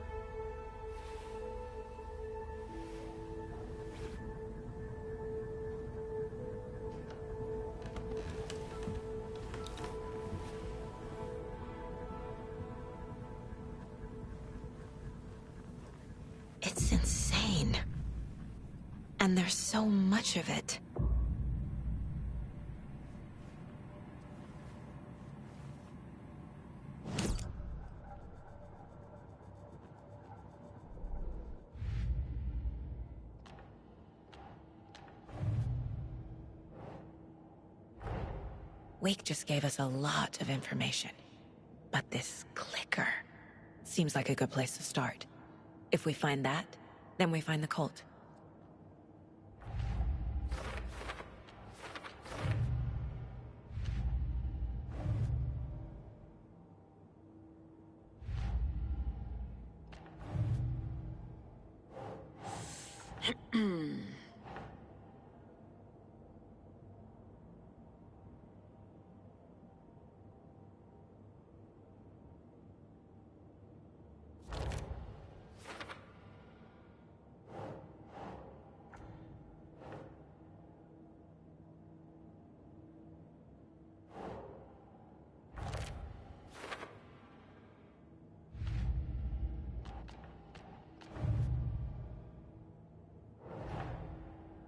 It's insane. And there's so much of it. Wake just gave us a lot of information. But this clicker seems like a good place to start. If we find that, then we find the cult.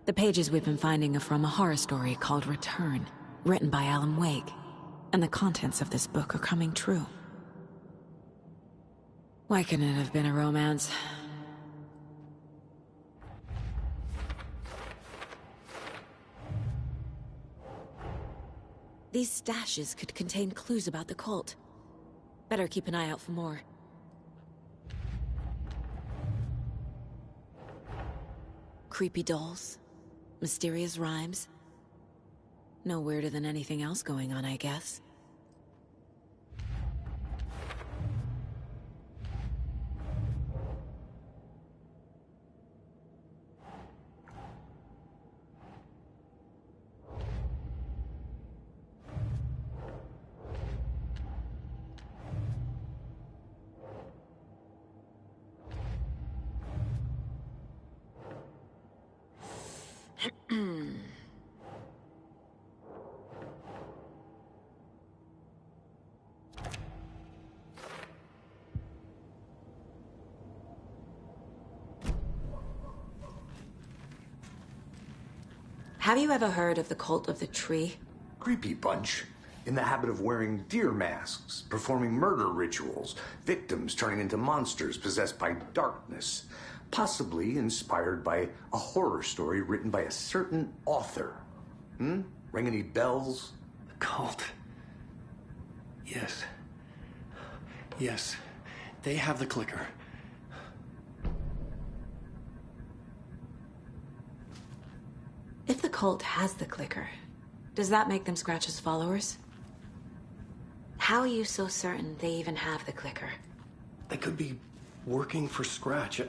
The pages we've been finding are from a horror story called Return, written by Alan Wake, and the contents of this book are coming true. Why couldn't it have been a romance? These stashes could contain clues about the cult. Better keep an eye out for more. Creepy dolls. Mysterious rhymes. No weirder than anything else going on, I guess. Have you ever heard of the cult of the tree? Creepy bunch. In the habit of wearing deer masks, performing murder rituals, victims turning into monsters possessed by darkness. Possibly inspired by a horror story written by a certain author. Ring any bells? The cult. Yes. Yes. They have the clicker. If the cult has the clicker, does that make them Scratch's followers? How are you so certain they even have the clicker? They could be working for Scratch.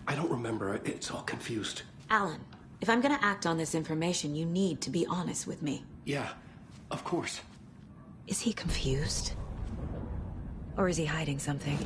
I don't remember. It's all confused. Alan, if I'm gonna act on this information, you need to be honest with me. Yeah, of course. Is he confused? Or is he hiding something?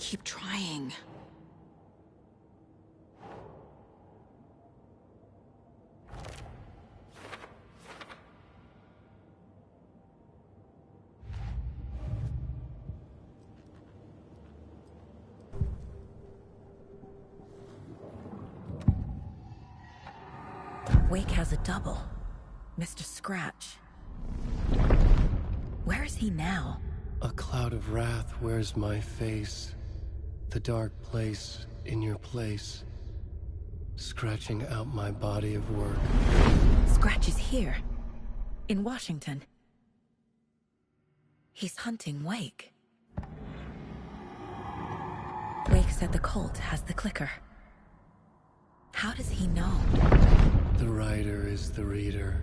Keep trying. Wake has a double. Mr. Scratch. Where is he now? A cloud of wrath wears my face. The dark place in your place. Scratching out my body of work. Scratch is here. In Washington. He's hunting Wake. Wake said the cult has the clicker. How does he know? The writer is the reader.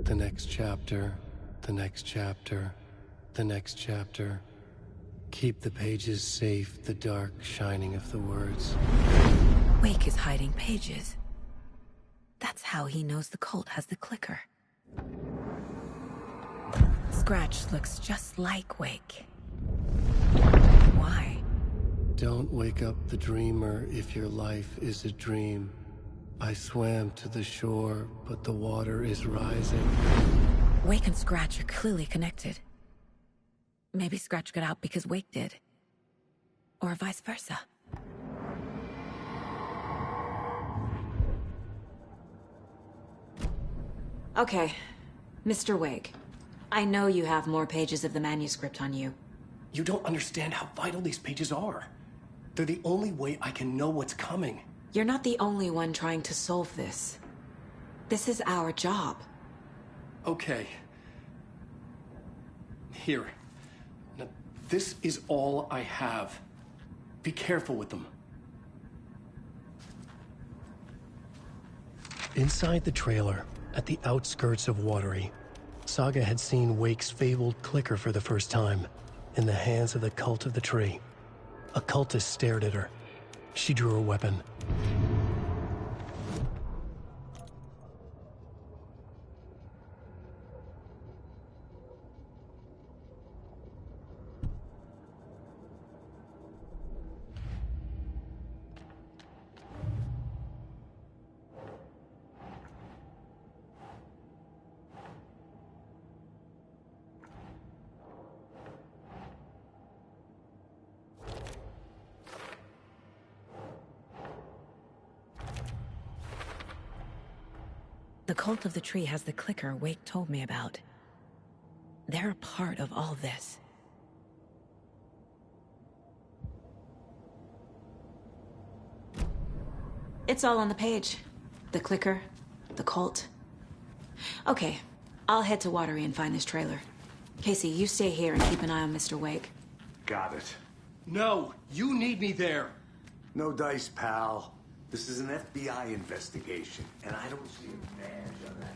The next chapter, the next chapter, the next chapter. Keep the pages safe, the dark shining of the words. Wake is hiding pages. That's how he knows the cult has the clicker. Scratch looks just like Wake. Why? Don't wake up the dreamer if your life is a dream. I swam to the shore, but the water is rising. Wake and Scratch are clearly connected. Maybe Scratch got out because Wake did. Or vice versa. Okay, Mr. Wake. I know you have more pages of the manuscript on you. You don't understand how vital these pages are. They're the only way I can know what's coming. You're not the only one trying to solve this. This is our job. Okay. Here. Now, this is all I have. Be careful with them. Inside the trailer, at the outskirts of Watery, Saga had seen Wake's fabled clicker for the first time, in the hands of the Cult of the Tree. A cultist stared at her. She drew a weapon. The Cult of the Tree has the clicker Wake told me about. They're a part of all this. It's all on the page. The clicker, the cult. Okay, I'll head to Watery and find this trailer. Casey, you stay here and keep an eye on Mr. Wake. Got it. No, you need me there. No dice, pal. This is an FBI investigation, and I don't see a badge on that.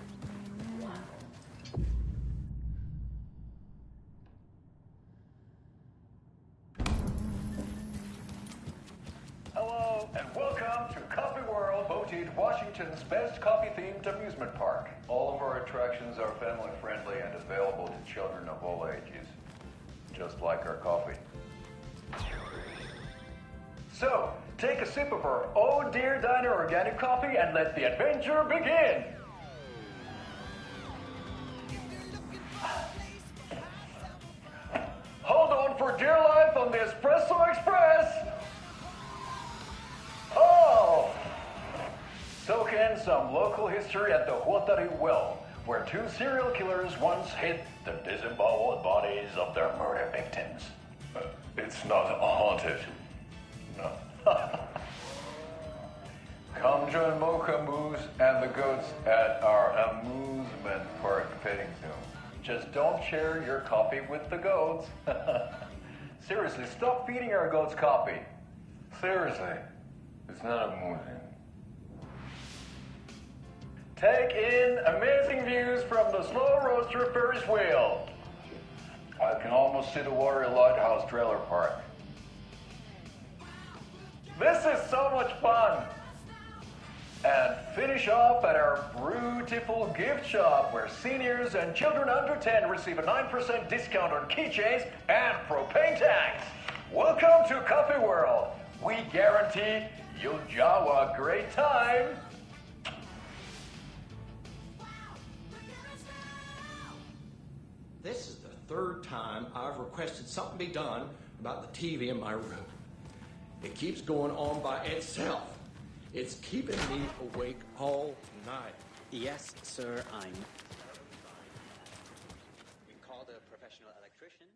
Hello, and welcome to Coffee World, voted Washington's best coffee-themed amusement park. All of our attractions are family-friendly and available to children of all ages, just like our coffee. So, take a sip of our Oh Dear Diner organic coffee and let the adventure begin! Hold on for dear life on the Espresso Express! Oh! Soak in some local history at the Huatari Well, where two serial killers once hid the disemboweled bodies of their murder victims. It's not haunted. No. Come join Mocha Moose and the goats at our amusement park petting zoo. Just don't share your coffee with the goats. Seriously, stop feeding our goats coffee. Seriously, it's not amusing. Take in amazing views from the Slow Roaster Ferris wheel. I can almost see the Watery Lighthouse trailer park. This is so much fun. And finish off at our beautiful gift shop where seniors and children under 10 receive a 9% discount on keychains and propane tanks. Welcome to Coffee World. We guarantee you'll jaw a great time. This is the third time I've requested something be done about the TV in my room. It keeps going on by itself. It's keeping me awake all night. Yes, sir, I'm... We called a professional electrician.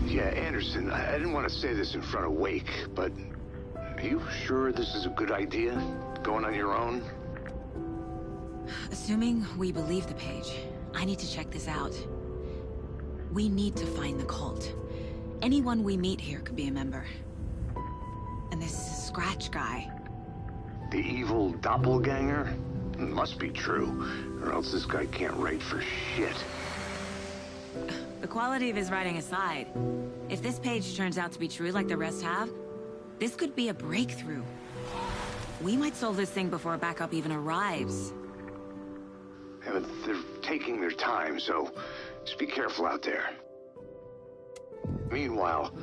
Yeah, Anderson, I didn't want to say this in front of Wake, but are you sure this is a good idea? Going on your own? Assuming we believe the page, I need to check this out. We need to find the cult. Anyone we meet here could be a member. And this Scratch guy. The evil doppelganger? Must be true, or else this guy can't write for shit. The quality of his writing aside, if this page turns out to be true like the rest have, this could be a breakthrough. We might solve this thing before backup even arrives. Yeah, but they're taking their time, so just be careful out there. Meanwhile,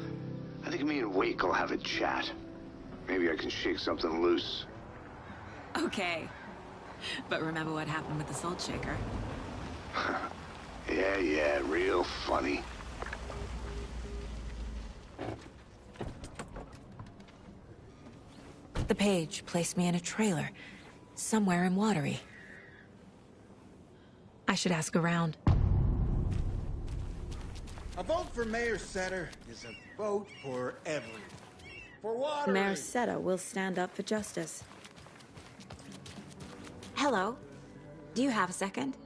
I think me and Wake will have a chat. Maybe I can shake something loose. Okay. But remember what happened with the salt shaker? Yeah, real funny. The page placed me in a trailer, somewhere in Watery. I should ask around. A vote for Mayor Setter is a vote for everyone. For Watery! Mayor Setter will stand up for justice. Hello. Do you have a second?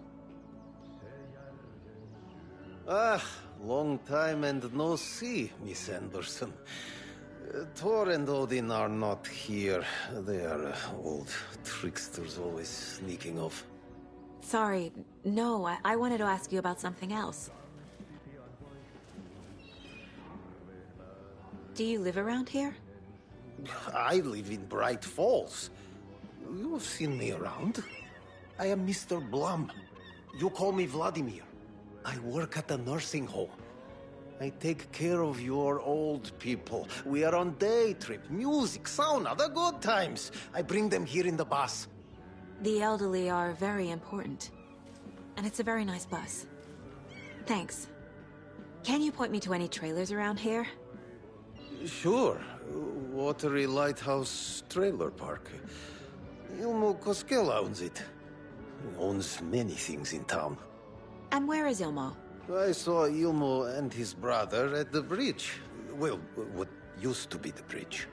Long time and no see, Miss Anderson. Thor and Odin are not here. They are old tricksters always sneaking off. Sorry, no, I wanted to ask you about something else. Do you live around here? I live in Bright Falls. You have seen me around. I am Mr. Blum. You call me Vladimir. I work at a nursing home. I take care of your old people. We are on day trip, music, sauna, the good times. I bring them here in the bus. The elderly are very important. And it's a very nice bus. Thanks. Can you point me to any trailers around here? Sure. Watery Lighthouse Trailer Park. Ilmo Koskela owns it. He owns many things in town. And where is Ilmo? I saw Ilmo and his brother at the bridge. Well, what used to be the bridge.